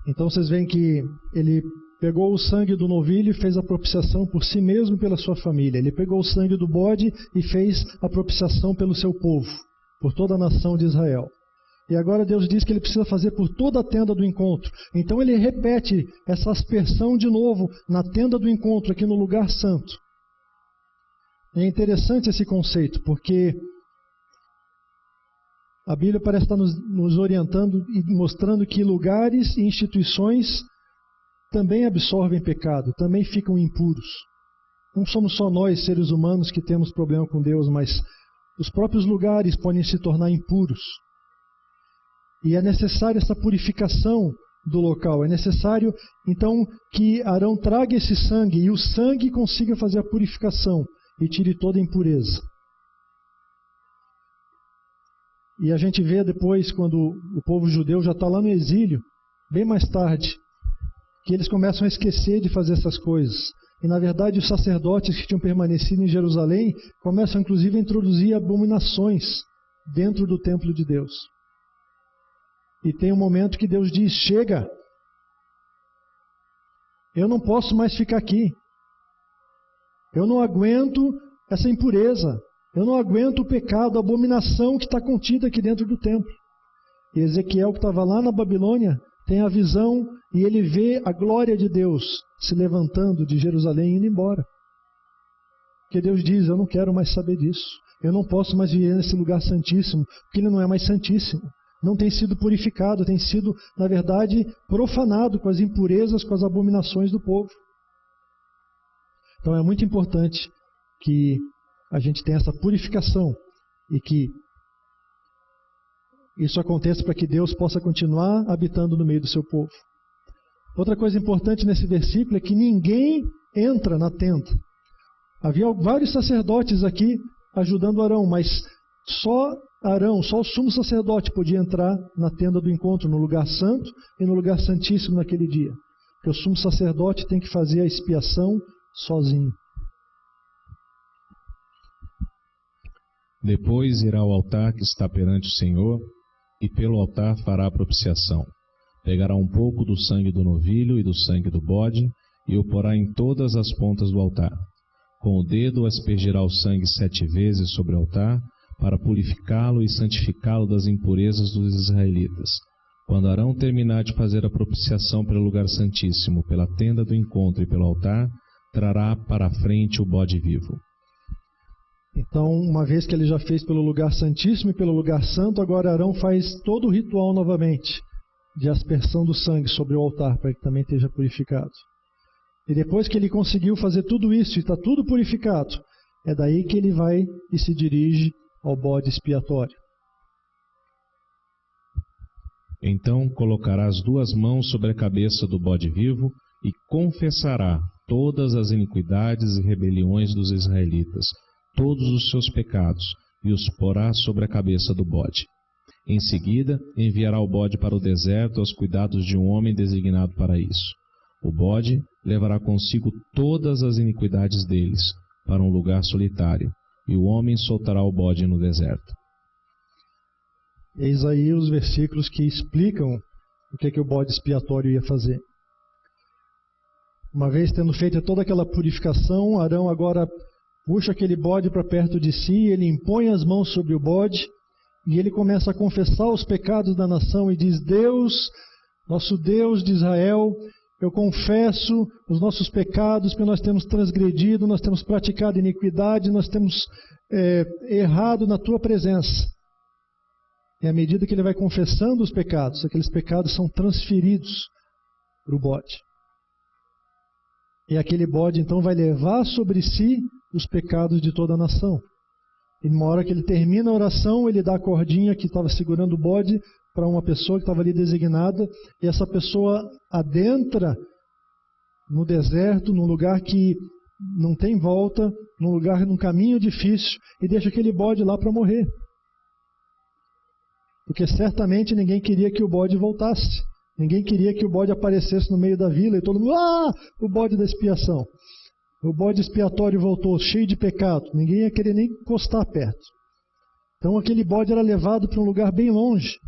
S1: Então vocês veem que ele pegou o sangue do novilho e fez a propiciação por si mesmo e pela sua família. Ele pegou o sangue do bode e fez a propiciação pelo seu povo, por toda a nação de Israel. E agora Deus diz que ele precisa fazer por toda a tenda do encontro. Então ele repete essa aspersão de novo na tenda do encontro, aqui no lugar santo. É interessante esse conceito, porque a Bíblia parece estar nos orientando e mostrando que lugares e instituições também absorvem pecado, também ficam impuros. Não somos só nós, seres humanos, que temos problema com Deus, mas os próprios lugares podem se tornar impuros. E é necessária essa purificação do local. É necessário, então, que Arão traga esse sangue e o sangue consiga fazer a purificação e tire toda a impureza. E a gente vê depois, quando o povo judeu já está lá no exílio, bem mais tarde, que eles começam a esquecer de fazer essas coisas. E, na verdade, os sacerdotes que tinham permanecido em Jerusalém começam, inclusive, a introduzir abominações dentro do templo de Deus. E tem um momento que Deus diz: chega, eu não posso mais ficar aqui. Eu não aguento essa impureza. Eu não aguento o pecado, a abominação que está contida aqui dentro do templo. E Ezequiel, que estava lá na Babilônia, tem a visão e ele vê a glória de Deus se levantando de Jerusalém e indo embora. Porque Deus diz: eu não quero mais saber disso. Eu não posso mais viver nesse lugar santíssimo, porque ele não é mais santíssimo. Não tem sido purificado, tem sido, na verdade, profanado com as impurezas, com as abominações do povo. Então é muito importante que a gente tenha essa purificação e que isso aconteça para que Deus possa continuar habitando no meio do seu povo. Outra coisa importante nesse versículo é que ninguém entra na tenda. Havia vários sacerdotes aqui ajudando Arão, mas só Arão, só o sumo sacerdote podia entrar na tenda do encontro, no lugar santo e no lugar santíssimo naquele dia. Porque o sumo sacerdote tem que fazer a expiação sozinho.
S3: Depois irá ao altar que está perante o Senhor, e pelo altar fará a propiciação. Pegará um pouco do sangue do novilho e do sangue do bode, e o porá em todas as pontas do altar. Com o dedo aspergirá o sangue 7 vezes sobre o altar, para purificá-lo e santificá-lo das impurezas dos israelitas. Quando Arão terminar de fazer a propiciação pelo lugar santíssimo, pela tenda do encontro e pelo altar, trará para a frente o bode vivo.
S1: Então, uma vez que ele já fez pelo lugar santíssimo e pelo lugar santo, agora Arão faz todo o ritual novamente de aspersão do sangue sobre o altar, para que também esteja purificado. E depois que ele conseguiu fazer tudo isso e está tudo purificado, é daí que ele vai e se dirige ao bode expiatório.
S3: Então colocará as 2 mãos sobre a cabeça do bode vivo e confessará todas as iniquidades e rebeliões dos israelitas, todos os seus pecados, e os porá sobre a cabeça do bode. Em seguida, enviará o bode para o deserto aos cuidados de um homem designado para isso. O bode levará consigo todas as iniquidades deles para um lugar solitário, e o homem soltará o bode no deserto.
S1: Eis aí os versículos que explicam o que o bode expiatório ia fazer. Uma vez tendo feito toda aquela purificação, Arão agora puxa aquele bode para perto de si, ele impõe as mãos sobre o bode e ele começa a confessar os pecados da nação e diz: Deus, nosso Deus de Israel, eu confesso os nossos pecados, porque nós temos transgredido, nós temos praticado iniquidade, nós temos errado na tua presença. E à medida que ele vai confessando os pecados, aqueles pecados são transferidos para o bode. E aquele bode então vai levar sobre si os pecados de toda a nação. E numa hora que ele termina a oração, ele dá a cordinha que estava segurando o bode para uma pessoa que estava ali designada, e essa pessoa adentra no deserto, num lugar que não tem volta, num caminho difícil, e deixa aquele bode lá para morrer. Porque certamente ninguém queria que o bode voltasse. Ninguém queria que o bode aparecesse no meio da vila e todo mundo, o bode da expiação. O bode expiatório voltou cheio de pecado. Ninguém ia querer nem encostar perto. Então aquele bode era levado para um lugar bem longe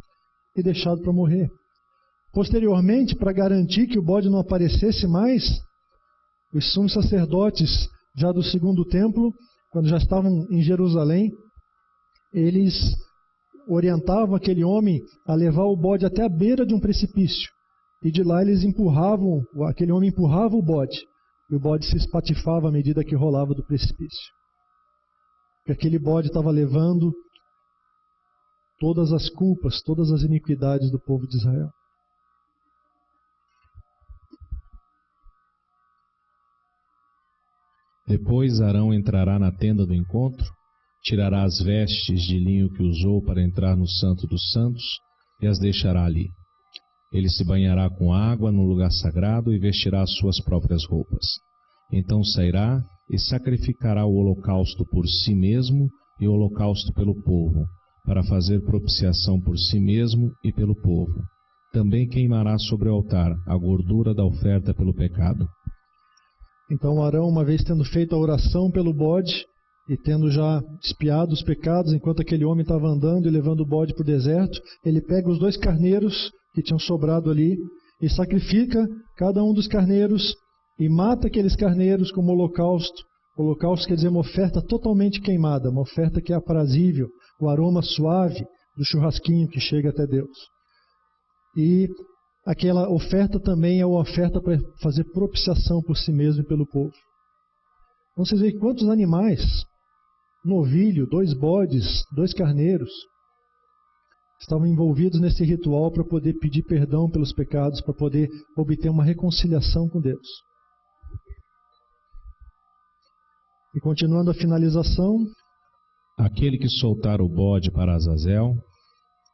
S1: e deixado para morrer. Posteriormente, para garantir que o bode não aparecesse mais, os sumos sacerdotes já do segundo templo, quando já estavam em Jerusalém, eles orientavam aquele homem a levar o bode até a beira de um precipício. E de lá eles aquele homem empurrava o bode. E o bode se espatifava à medida que rolava do precipício. Porque aquele bode estava levando todas as culpas, todas as iniquidades do povo de Israel.
S3: Depois Arão entrará na tenda do encontro, tirará as vestes de linho que usou para entrar no Santo dos Santos e as deixará ali. Ele se banhará com água no lugar sagrado e vestirá as suas próprias roupas. Então sairá e sacrificará o holocausto por si mesmo e o holocausto pelo povo, para fazer propiciação por si mesmo e pelo povo. Também queimará sobre o altar a gordura da oferta pelo pecado.
S1: Então Arão, uma vez tendo feito a oração pelo bode, e tendo já expiado os pecados, enquanto aquele homem estava andando e levando o bode para o deserto, ele pega os 2 carneiros que tinham sobrado ali e sacrifica cada um dos carneiros e mata aqueles carneiros como holocausto. Holocausto quer dizer uma oferta totalmente queimada, uma oferta que é aprazível, o aroma suave do churrasquinho que chega até Deus. E aquela oferta também é uma oferta para fazer propiciação por si mesmo e pelo povo. Então vocês veem quantos animais, um novilho, 2 bodes, 2 carneiros, estavam envolvidos nesse ritual para poder pedir perdão pelos pecados, para poder obter uma reconciliação com Deus. E continuando a finalização:
S3: aquele que soltar o bode para Azazel,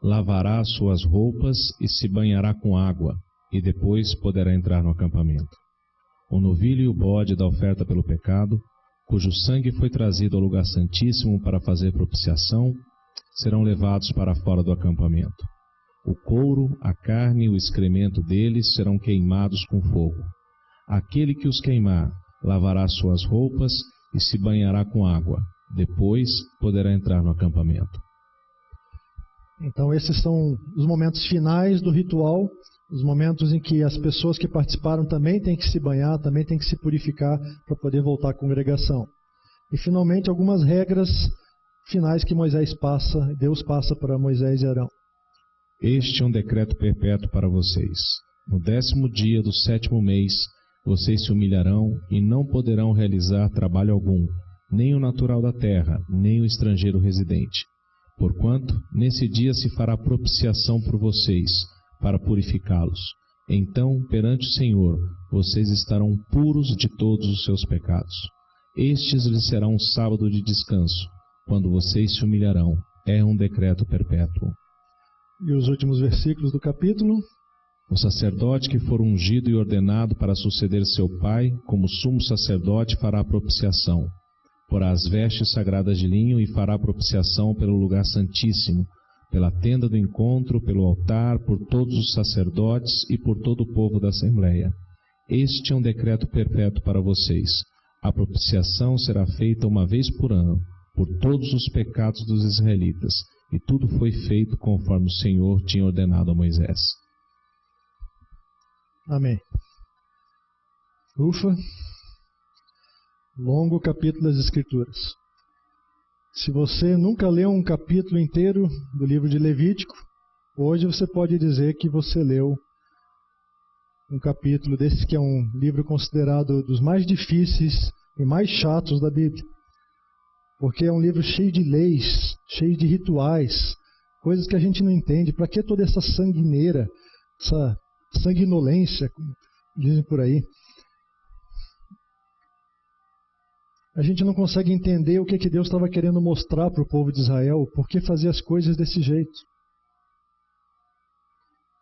S3: lavará as suas roupas e se banhará com água, e depois poderá entrar no acampamento. O novilho e o bode da oferta pelo pecado, cujo sangue foi trazido ao lugar santíssimo para fazer propiciação, serão levados para fora do acampamento. O couro, a carne e o excremento deles serão queimados com fogo. Aquele que os queimar lavará suas roupas e se banhará com água. Depois poderá entrar no acampamento.
S1: Então esses são os momentos finais do ritual, os momentos em que as pessoas que participaram também têm que se banhar, também têm que se purificar para poder voltar à congregação. E finalmente algumas regras finais que Deus passa para Moisés e Arão.
S3: Este é um decreto perpétuo para vocês. No 10º dia do 7º mês, vocês se humilharão e não poderão realizar trabalho algum, nem o natural da terra, nem o estrangeiro residente. Porquanto, nesse dia se fará propiciação por vocês, para purificá-los. Então, perante o Senhor, vocês estarão puros de todos os seus pecados. Estes lhes será um sábado de descanso, quando vocês se humilharão. É um decreto perpétuo.
S1: E os últimos versículos do capítulo.
S3: O sacerdote que for ungido e ordenado para suceder seu pai, como sumo sacerdote, fará propiciação. Porá as vestes sagradas de linho e fará propiciação pelo lugar santíssimo, pela tenda do encontro, pelo altar, por todos os sacerdotes e por todo o povo da Assembleia. Este é um decreto perpétuo para vocês. A propiciação será feita uma vez por ano, por todos os pecados dos israelitas, e tudo foi feito conforme o Senhor tinha ordenado a Moisés.
S1: Amém. Ufa! Longo capítulo das Escrituras. Se você nunca leu um capítulo inteiro do livro de Levítico, hoje você pode dizer que você leu um capítulo desse, que é um livro considerado dos mais difíceis e mais chatos da Bíblia. Porque é um livro cheio de leis, cheio de rituais, coisas que a gente não entende. Para que toda essa sanguineira, essa sanguinolência, como dizem por aí? A gente não consegue entender o que Deus estava querendo mostrar para o povo de Israel, por que fazer as coisas desse jeito.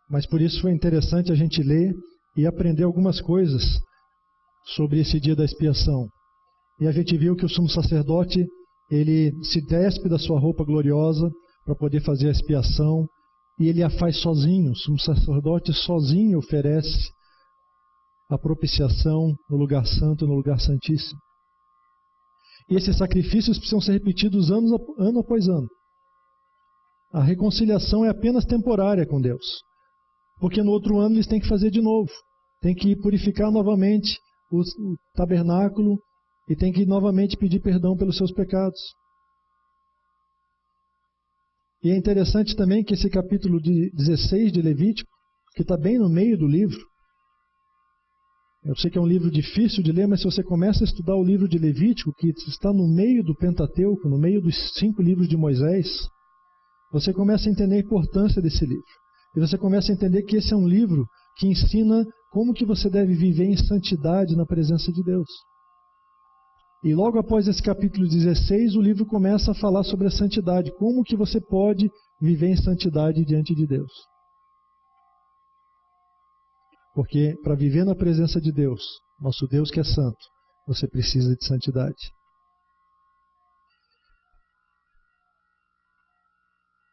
S1: Mas por isso foi interessante a gente ler e aprender algumas coisas sobre esse dia da expiação. E a gente viu que o sumo sacerdote, ele se despe da sua roupa gloriosa para poder fazer a expiação, e ele a faz sozinho. O sumo sacerdote sozinho oferece a propiciação no lugar santo, no lugar santíssimo. E esses sacrifícios precisam ser repetidos ano após ano. A reconciliação é apenas temporária com Deus, porque no outro ano eles têm que fazer de novo. Tem que purificar novamente o tabernáculo e tem que novamente pedir perdão pelos seus pecados. E é interessante também que esse capítulo 16 de Levítico, que está bem no meio do livro, eu sei que é um livro difícil de ler, mas se você começa a estudar o livro de Levítico, que está no meio do Pentateuco, no meio dos 5 livros de Moisés, você começa a entender a importância desse livro. E você começa a entender que esse é um livro que ensina como que você deve viver em santidade na presença de Deus. E logo após esse capítulo 16, o livro começa a falar sobre a santidade, como que você pode viver em santidade diante de Deus. Porque para viver na presença de Deus, nosso Deus que é santo, você precisa de santidade.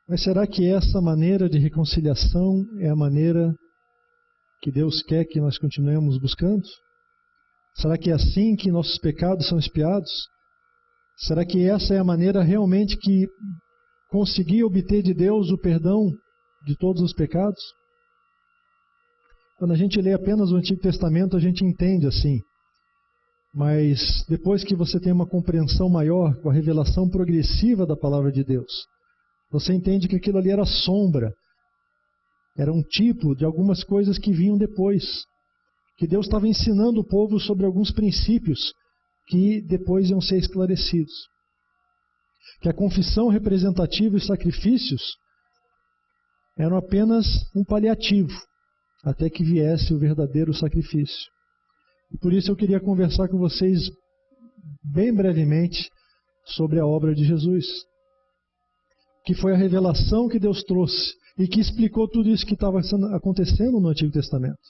S1: Mas será que essa maneira de reconciliação é a maneira que Deus quer que nós continuemos buscando? Será que é assim que nossos pecados são expiados? Será que essa é a maneira realmente que conseguir obter de Deus o perdão de todos os pecados? Quando a gente lê apenas o Antigo Testamento, a gente entende assim. Mas depois que você tem uma compreensão maior com a revelação progressiva da palavra de Deus, você entende que aquilo ali era sombra, era um tipo de algumas coisas que vinham depois. Que Deus estava ensinando o povo sobre alguns princípios que depois iam ser esclarecidos. Que a confissão representativa e os sacrifícios eram apenas um paliativo, até que viesse o verdadeiro sacrifício. E por isso eu queria conversar com vocês bem brevemente sobre a obra de Jesus, que foi a revelação que Deus trouxe e que explicou tudo isso que estava acontecendo no Antigo Testamento.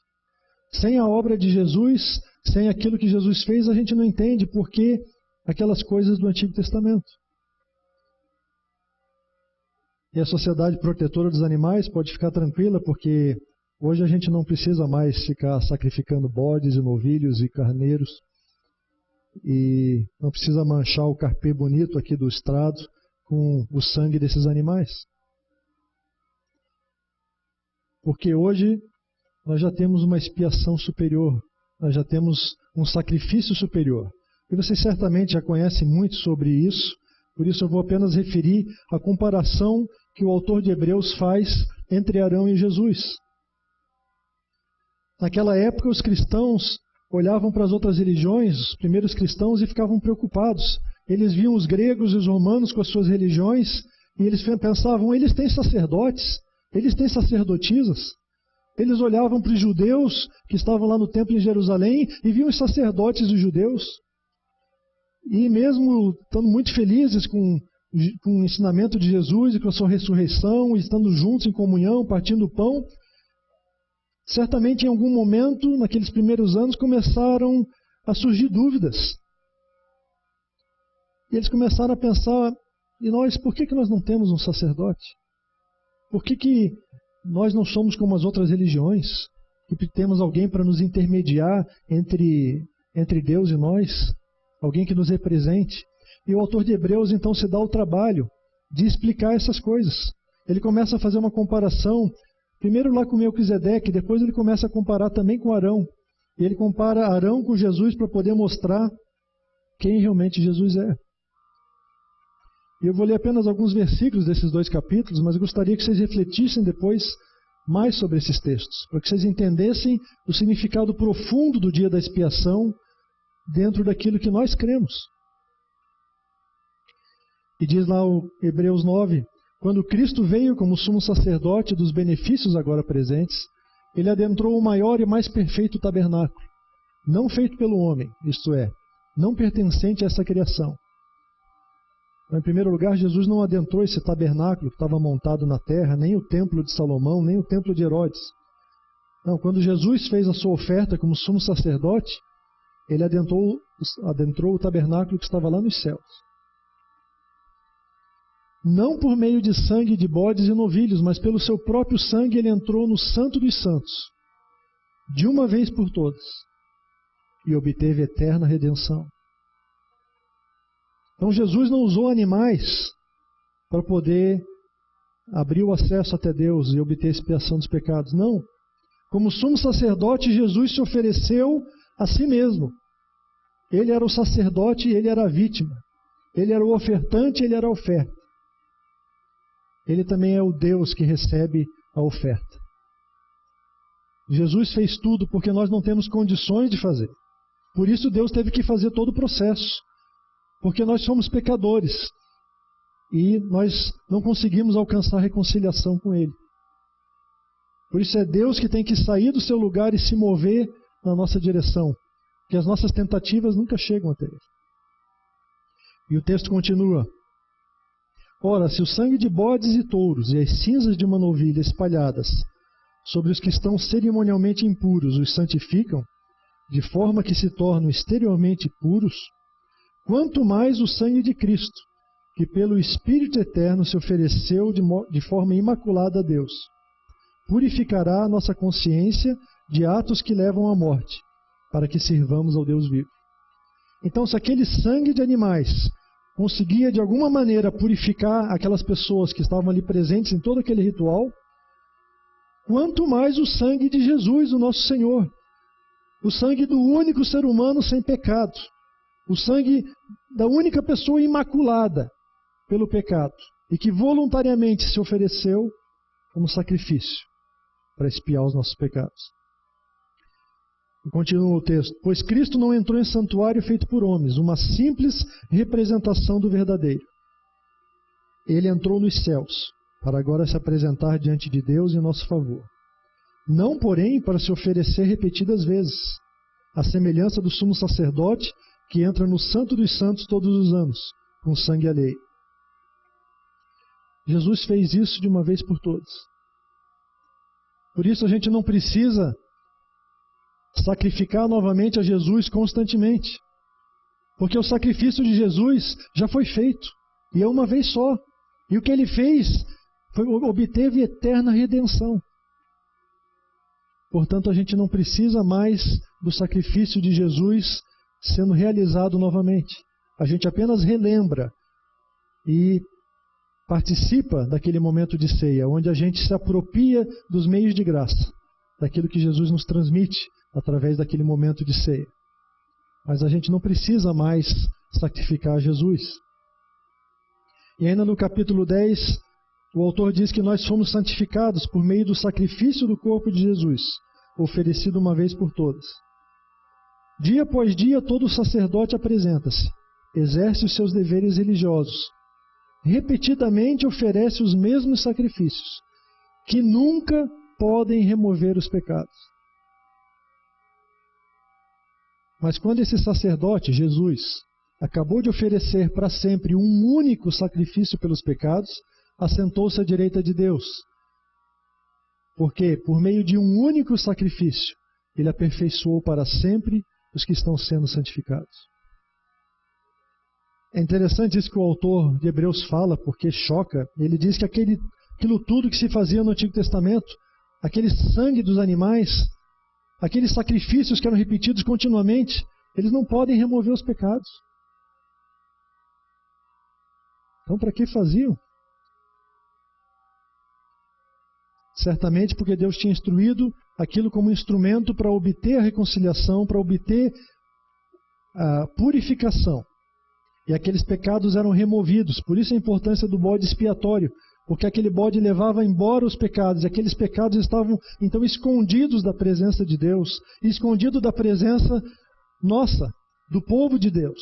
S1: Sem a obra de Jesus, sem aquilo que Jesus fez, a gente não entende por que aquelas coisas do Antigo Testamento. E a Sociedade Protetora dos Animais pode ficar tranquila, porque hoje a gente não precisa mais ficar sacrificando bodes e novilhos e carneiros, e não precisa manchar o carpê bonito aqui do estrado com o sangue desses animais. Porque hoje nós já temos uma expiação superior, nós já temos um sacrifício superior. E vocês certamente já conhecem muito sobre isso, por isso eu vou apenas referir a comparação que o autor de Hebreus faz entre Arão e Jesus. Naquela época, os cristãos olhavam para as outras religiões, os primeiros cristãos, e ficavam preocupados. Eles viam os gregos e os romanos com as suas religiões, e eles pensavam, eles têm sacerdotes, eles têm sacerdotisas. Eles olhavam para os judeus que estavam lá no templo em Jerusalém e viam os sacerdotes dos judeus. E mesmo estando muito felizes com o ensinamento de Jesus e com a sua ressurreição, estando juntos em comunhão, partindo o pão, certamente em algum momento, naqueles primeiros anos, começaram a surgir dúvidas. E eles começaram a pensar, e nós, por que nós não temos um sacerdote? Por que nós não somos como as outras religiões? Que temos alguém para nos intermediar entre Deus e nós? Alguém que nos represente? E o autor de Hebreus então se dá o trabalho de explicar essas coisas. Ele começa a fazer uma comparação, primeiro lá com Melquisedeque, depois ele começa a comparar também com Arão. E ele compara Arão com Jesus para poder mostrar quem realmente Jesus é. E eu vou ler apenas alguns versículos desses 2 capítulos, mas eu gostaria que vocês refletissem depois mais sobre esses textos, para que vocês entendessem o significado profundo do dia da expiação dentro daquilo que nós cremos. E diz lá o Hebreus 9, quando Cristo veio como sumo sacerdote dos benefícios agora presentes, ele adentrou o maior e mais perfeito tabernáculo, não feito pelo homem, isto é, não pertencente a essa criação. Então, em primeiro lugar, Jesus não adentrou esse tabernáculo que estava montado na terra, nem o templo de Salomão, nem o templo de Herodes. Não, quando Jesus fez a sua oferta como sumo sacerdote, ele adentrou o tabernáculo que estava lá nos céus. Não por meio de sangue de bodes e novilhos, mas pelo seu próprio sangue ele entrou no Santo dos Santos, de uma vez por todas, e obteve eterna redenção. Então Jesus não usou animais para poder abrir o acesso até Deus e obter expiação dos pecados. Não. Como sumo sacerdote, Jesus se ofereceu a si mesmo. Ele era o sacerdote e ele era a vítima. Ele era o ofertante e ele era a oferta. Ele também é o Deus que recebe a oferta. Jesus fez tudo porque nós não temos condições de fazer. Por isso Deus teve que fazer todo o processo. Porque nós somos pecadores e nós não conseguimos alcançar reconciliação com Ele. Por isso é Deus que tem que sair do seu lugar e se mover na nossa direção, porque as nossas tentativas nunca chegam até Ele. E o texto continua. Ora, se o sangue de bodes e touros e as cinzas de uma novilha espalhadas sobre os que estão cerimonialmente impuros os santificam, de forma que se tornam exteriormente puros, quanto mais o sangue de Cristo, que pelo Espírito Eterno se ofereceu de forma imaculada a Deus, purificará a nossa consciência de atos que levam à morte, para que sirvamos ao Deus vivo. Então, se aquele sangue de animais conseguia de alguma maneira purificar aquelas pessoas que estavam ali presentes em todo aquele ritual, quanto mais o sangue de Jesus, o nosso Senhor, o sangue do único ser humano sem pecado, o sangue da única pessoa imaculada pelo pecado e que voluntariamente se ofereceu como sacrifício para expiar os nossos pecados. E continua o texto. Pois Cristo não entrou em santuário feito por homens, uma simples representação do verdadeiro. Ele entrou nos céus, para agora se apresentar diante de Deus em nosso favor. Não, porém, para se oferecer repetidas vezes, à semelhança do sumo sacerdote, que entra no Santo dos Santos todos os anos, com sangue alheio. Jesus fez isso de uma vez por todas. Por isso a gente não precisa sacrificar novamente a Jesus constantemente, porque o sacrifício de Jesus já foi feito, e é uma vez só. E o que ele fez obteve eterna redenção. Portanto, a gente não precisa mais do sacrifício de Jesus sendo realizado novamente. A gente apenas relembra e participa daquele momento de ceia, onde a gente se apropria dos meios de graça, daquilo que Jesus nos transmite através daquele momento de ceia. Mas a gente não precisa mais sacrificar Jesus. E ainda no capítulo 10, o autor diz que nós fomos santificados por meio do sacrifício do corpo de Jesus, oferecido uma vez por todas. Dia após dia, todo sacerdote apresenta-se, exerce os seus deveres religiosos, repetidamente oferece os mesmos sacrifícios, que nunca podem remover os pecados. Mas quando esse sacerdote, Jesus, acabou de oferecer para sempre um único sacrifício pelos pecados, assentou-se à direita de Deus. Porque, por meio de um único sacrifício, ele aperfeiçoou para sempre os que estão sendo santificados. É interessante isso que o autor de Hebreus fala, porque choca. Ele diz que aquilo tudo que se fazia no Antigo Testamento, aquele sangue dos animais, aqueles sacrifícios que eram repetidos continuamente, eles não podem remover os pecados. Então, para que faziam? Certamente porque Deus tinha instruído aquilo como instrumento para obter a reconciliação, para obter a purificação. E aqueles pecados eram removidos. Por isso a importância do bode expiatório, porque aquele bode levava embora os pecados, e aqueles pecados estavam então escondidos da presença de Deus, escondidos da presença nossa, do povo de Deus.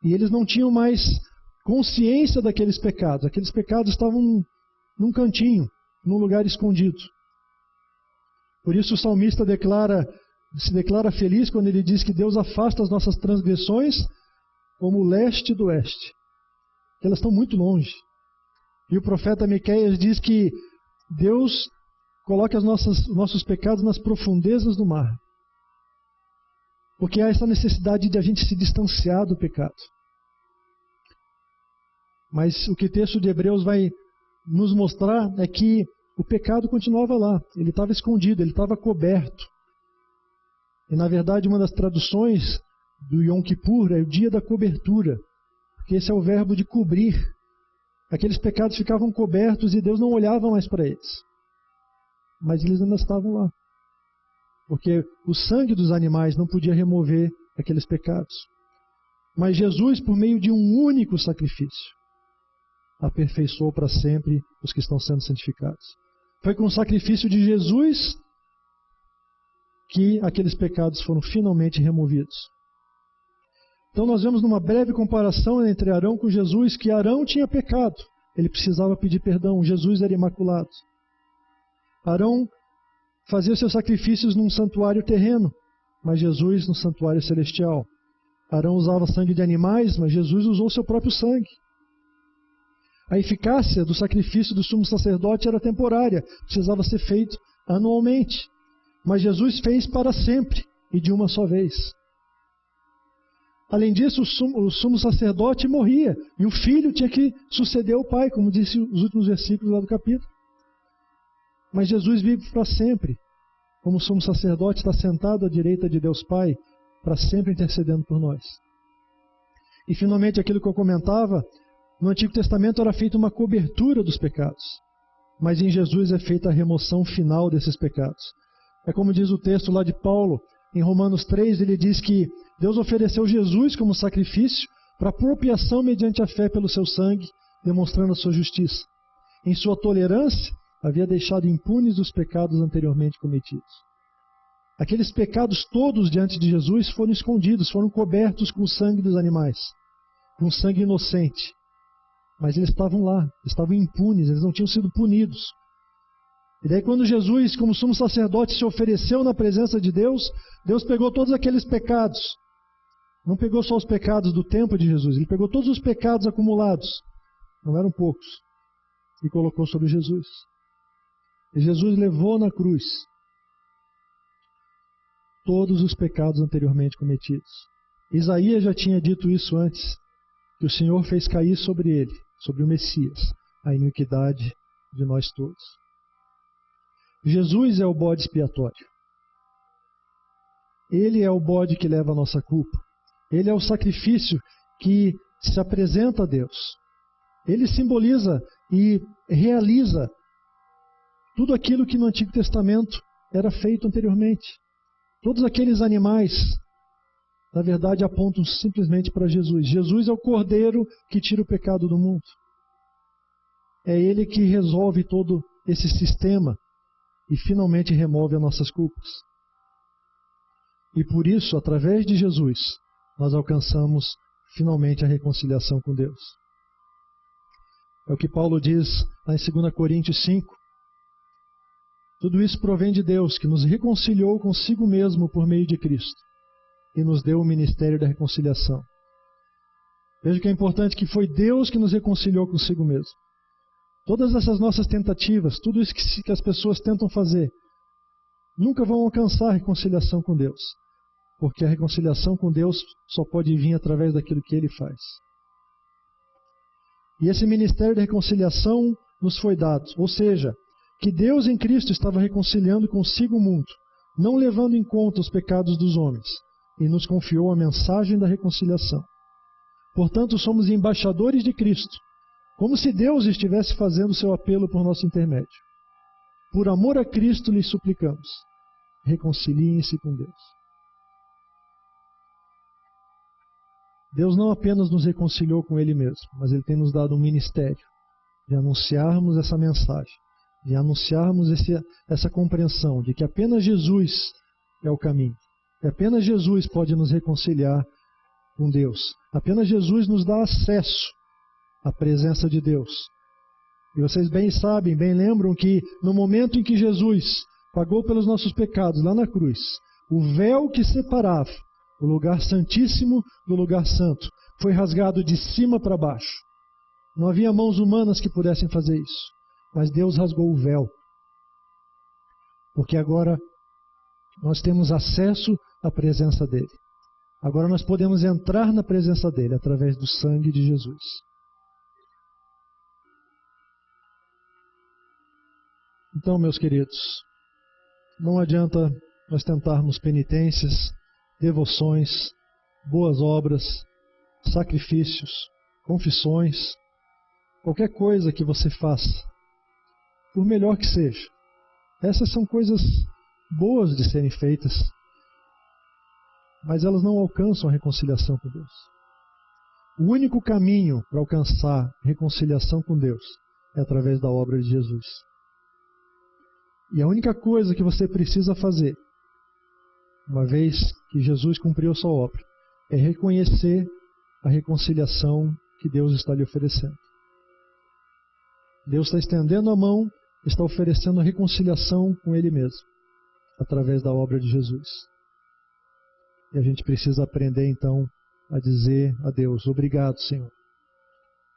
S1: E eles não tinham mais consciência daqueles pecados. Aqueles pecados estavam num cantinho, num lugar escondido. Por isso o salmista se declara feliz quando ele diz que Deus afasta as nossas transgressões como o leste do oeste. Elas estão muito longe. E o profeta Miqueias diz que Deus coloca os nossos pecados nas profundezas do mar. Porque há essa necessidade de a gente se distanciar do pecado. Mas o que o texto de Hebreus vai nos mostrar é que o pecado continuava lá, ele estava escondido, ele estava coberto. E na verdade uma das traduções do Yom Kippur é o dia da cobertura, porque esse é o verbo de cobrir. Aqueles pecados ficavam cobertos e Deus não olhava mais para eles. Mas eles ainda estavam lá. Porque o sangue dos animais não podia remover aqueles pecados. Mas Jesus, por meio de um único sacrifício, aperfeiçoou para sempre os que estão sendo santificados. Foi com o sacrifício de Jesus que aqueles pecados foram finalmente removidos. Então nós vemos numa breve comparação entre Arão com Jesus que Arão tinha pecado, ele precisava pedir perdão, Jesus era imaculado. Arão fazia seus sacrifícios num santuário terreno, mas Jesus no santuário celestial. Arão usava sangue de animais, mas Jesus usou seu próprio sangue. A eficácia do sacrifício do sumo sacerdote era temporária, precisava ser feito anualmente. Mas Jesus fez para sempre e de uma só vez. Além disso, o sumo sacerdote morria e o filho tinha que suceder o pai, como disse os últimos versículos lá do capítulo. Mas Jesus vive para sempre. Como sumo sacerdote, está sentado à direita de Deus Pai, para sempre intercedendo por nós. E finalmente, aquilo que eu comentava, no Antigo Testamento era feita uma cobertura dos pecados, mas em Jesus é feita a remoção final desses pecados. É como diz o texto lá de Paulo, em Romanos 3, ele diz que Deus ofereceu Jesus como sacrifício para apropriação mediante a fé pelo seu sangue, demonstrando a sua justiça. Em sua tolerância, havia deixado impunes os pecados anteriormente cometidos. Aqueles pecados todos diante de Jesus foram escondidos, foram cobertos com o sangue dos animais, com sangue inocente. Mas eles estavam lá, estavam impunes, eles não tinham sido punidos. E daí quando Jesus, como sumo sacerdote, se ofereceu na presença de Deus, Deus pegou todos aqueles pecados. Não pegou só os pecados do tempo de Jesus, ele pegou todos os pecados acumulados, não eram poucos, e colocou sobre Jesus. E Jesus levou na cruz todos os pecados anteriormente cometidos. Isaías já tinha dito isso antes, que o Senhor fez cair sobre ele, sobre o Messias, a iniquidade de nós todos. Jesus é o bode expiatório. Ele é o bode que leva a nossa culpa. Ele é o sacrifício que se apresenta a Deus. Ele simboliza e realiza tudo aquilo que no Antigo Testamento era feito anteriormente. Todos aqueles animais, na verdade, apontam simplesmente para Jesus. Jesus é o Cordeiro que tira o pecado do mundo. é Ele que resolve todo esse sistema e finalmente remove as nossas culpas. E por isso, através de Jesus, nós alcançamos finalmente a reconciliação com Deus. É o que Paulo diz lá em 2 Coríntios 5. Tudo isso provém de Deus, que nos reconciliou consigo mesmo por meio de Cristo e nos deu o ministério da reconciliação. Veja que é importante que foi Deus que nos reconciliou consigo mesmo. Todas essas nossas tentativas, tudo isso que as pessoas tentam fazer, nunca vão alcançar a reconciliação com Deus, porque a reconciliação com Deus só pode vir através daquilo que Ele faz. E esse ministério da reconciliação nos foi dado, ou seja, que Deus em Cristo estava reconciliando consigo o mundo, não levando em conta os pecados dos homens, e nos confiou a mensagem da reconciliação. Portanto, somos embaixadores de Cristo, como se Deus estivesse fazendo seu apelo por nosso intermédio. Por amor a Cristo lhes suplicamos, reconciliem-se com Deus. Deus não apenas nos reconciliou com Ele mesmo, mas Ele tem nos dado um ministério de anunciarmos essa mensagem, de anunciarmos essa compreensão de que apenas Jesus é o caminho, que apenas Jesus pode nos reconciliar com Deus. Apenas Jesus nos dá acesso à presença de Deus. E vocês bem sabem, bem lembram que no momento em que Jesus pagou pelos nossos pecados lá na cruz, o véu que separava o lugar santíssimo do lugar santo foi rasgado de cima para baixo. Não havia mãos humanas que pudessem fazer isso, mas Deus rasgou o véu. Porque agora nós temos acesso à presença dEle. Agora nós podemos entrar na presença dEle através do sangue de Jesus. Então, meus queridos, não adianta nós tentarmos penitências, devoções, boas obras, sacrifícios, confissões, qualquer coisa que você faça, por melhor que seja. Essas são coisas boas de serem feitas, mas elas não alcançam a reconciliação com Deus. O único caminho para alcançar reconciliação com Deus é através da obra de Jesus. E a única coisa que você precisa fazer, uma vez que Jesus cumpriu sua obra, é reconhecer a reconciliação que Deus está lhe oferecendo. Deus está estendendo a mão, está oferecendo a reconciliação com Ele mesmo, através da obra de Jesus. E a gente precisa aprender então a dizer a Deus: obrigado, Senhor.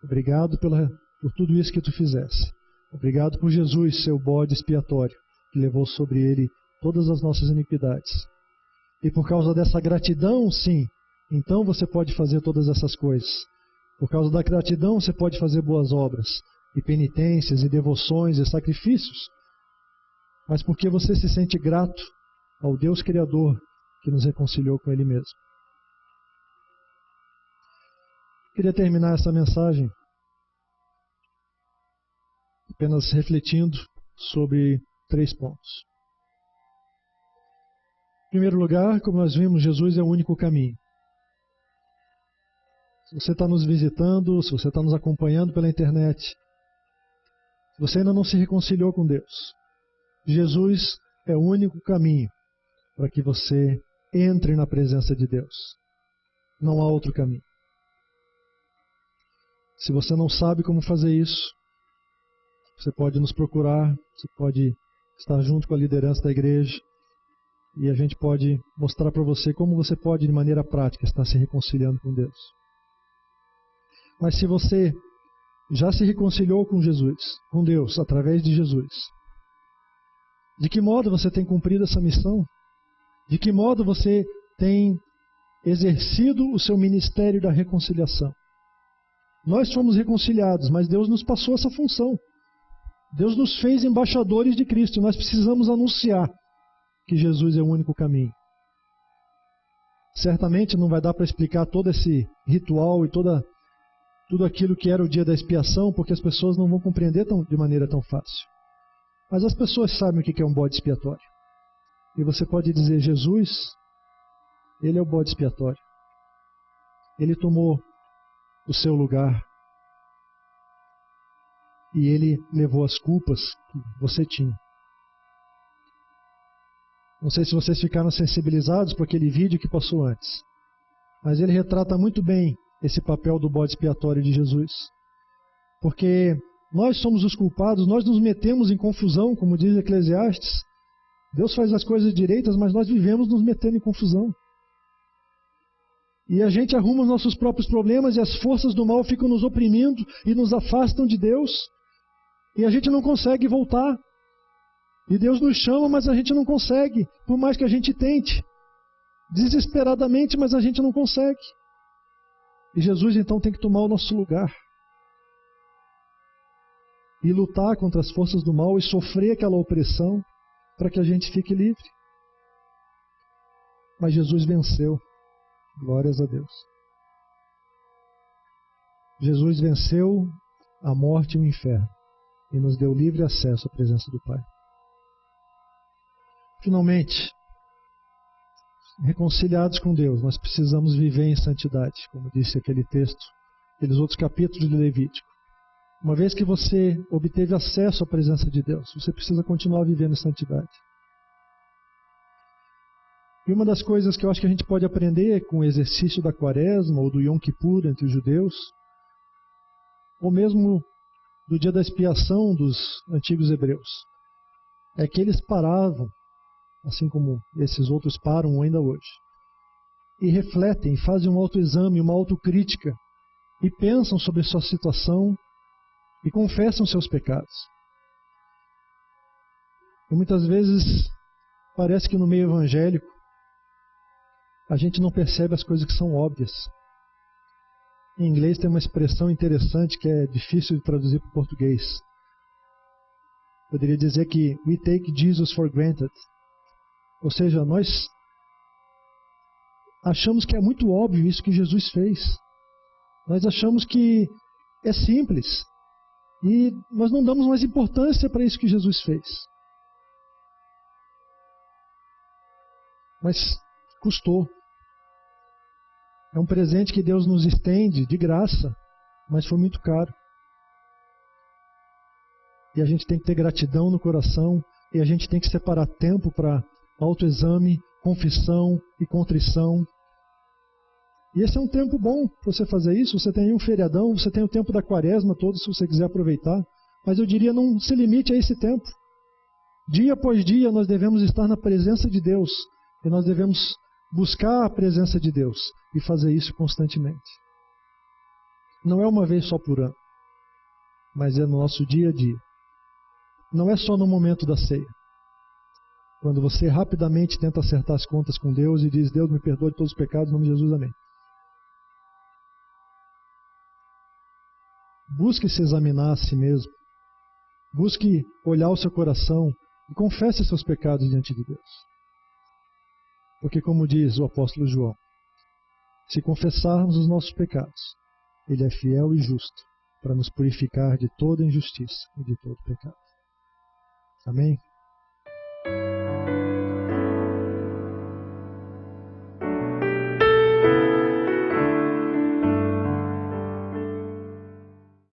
S1: Obrigado por tudo isso que Tu fizeste. Obrigado por Jesus, seu bode expiatório, que levou sobre Ele todas as nossas iniquidades. E por causa dessa gratidão, sim, então você pode fazer todas essas coisas. Por causa da gratidão você pode fazer boas obras, e penitências, e devoções, e sacrifícios. Mas porque você se sente grato ao Deus Criador que nos reconciliou com Ele mesmo. Queria terminar essa mensagem apenas refletindo sobre 3 pontos. Em primeiro lugar, como nós vimos, Jesus é o único caminho. Se você está nos visitando, se você está nos acompanhando pela internet, se você ainda não se reconciliou com Deus, Jesus é o único caminho para que você entre na presença de Deus. Não há outro caminho. Se você não sabe como fazer isso, você pode nos procurar, você pode estar junto com a liderança da igreja e a gente pode mostrar para você como você pode, de maneira prática, estar se reconciliando com Deus. Mas se você já se reconciliou com Jesus, com Deus, através de Jesus, de que modo você tem cumprido essa missão? De que modo você tem exercido o seu ministério da reconciliação? Nós fomos reconciliados, mas Deus nos passou essa função. Deus nos fez embaixadores de Cristo e nós precisamos anunciar que Jesus é o único caminho. Certamente não vai dar para explicar todo esse ritual e tudo aquilo que era o dia da expiação, porque as pessoas não vão compreender de maneira tão fácil. Mas as pessoas sabem o que é um bode expiatório. E você pode dizer: Jesus, Ele é o bode expiatório. Ele tomou o seu lugar. e Ele levou as culpas que você tinha. Não sei se vocês ficaram sensibilizados por aquele vídeo que passou antes, mas ele retrata muito bem esse papel do bode expiatório de Jesus. Porque nós somos os culpados, nós nos metemos em confusão, como diz Eclesiastes. Deus faz as coisas direitas, mas nós vivemos nos metendo em confusão. E a gente arruma os nossos próprios problemas e as forças do mal ficam nos oprimindo e nos afastam de Deus. E a gente não consegue voltar. E Deus nos chama, mas a gente não consegue, por mais que a gente tente. Desesperadamente, mas a gente não consegue. E Jesus então tem que tomar o nosso lugar. E lutar contra as forças do mal e sofrer aquela opressão para que a gente fique livre. Mas Jesus venceu. Glórias a Deus. Jesus venceu a morte e o inferno e nos deu livre acesso à presença do Pai. Finalmente, reconciliados com Deus, nós precisamos viver em santidade, como disse aquele texto, aqueles outros capítulos de Levítico. Uma vez que você obteve acesso à presença de Deus, você precisa continuar vivendo em santidade. E uma das coisas que eu acho que a gente pode aprender com o exercício da Quaresma ou do Yom Kippur entre os judeus, ou mesmo do dia da expiação dos antigos hebreus, é que eles paravam, assim como esses outros param ainda hoje, e refletem, fazem um autoexame, uma autocrítica, e pensam sobre sua situação e confessam seus pecados. E muitas vezes parece que no meio evangélico a gente não percebe as coisas que são óbvias. Em inglês tem uma expressão interessante que é difícil de traduzir para o português. Poderia dizer que we take Jesus for granted. Ou seja, nós achamos que é muito óbvio isso que Jesus fez. Nós achamos que é simples. E nós não damos mais importância para isso que Jesus fez. Mas custou. É um presente que Deus nos estende de graça, mas foi muito caro. E a gente tem que ter gratidão no coração, e a gente tem que separar tempo para autoexame, confissão e contrição. E esse é um tempo bom para você fazer isso. Você tem um feriadão, você tem o tempo da Quaresma todo, se você quiser aproveitar. Mas eu diria, não se limite a esse tempo. Dia após dia nós devemos estar na presença de Deus, e nós devemos buscar a presença de Deus e fazer isso constantemente. Não é uma vez só por ano, mas é no nosso dia a dia. Não é só no momento da ceia, quando você rapidamente tenta acertar as contas com Deus e diz: Deus me perdoe de todos os pecados, em nome de Jesus, amém. Busque se examinar a si mesmo, busque olhar o seu coração e confesse seus pecados diante de Deus. Porque, como diz o apóstolo João, se confessarmos os nossos pecados, Ele é fiel e justo para nos purificar de toda injustiça e de todo pecado. Amém?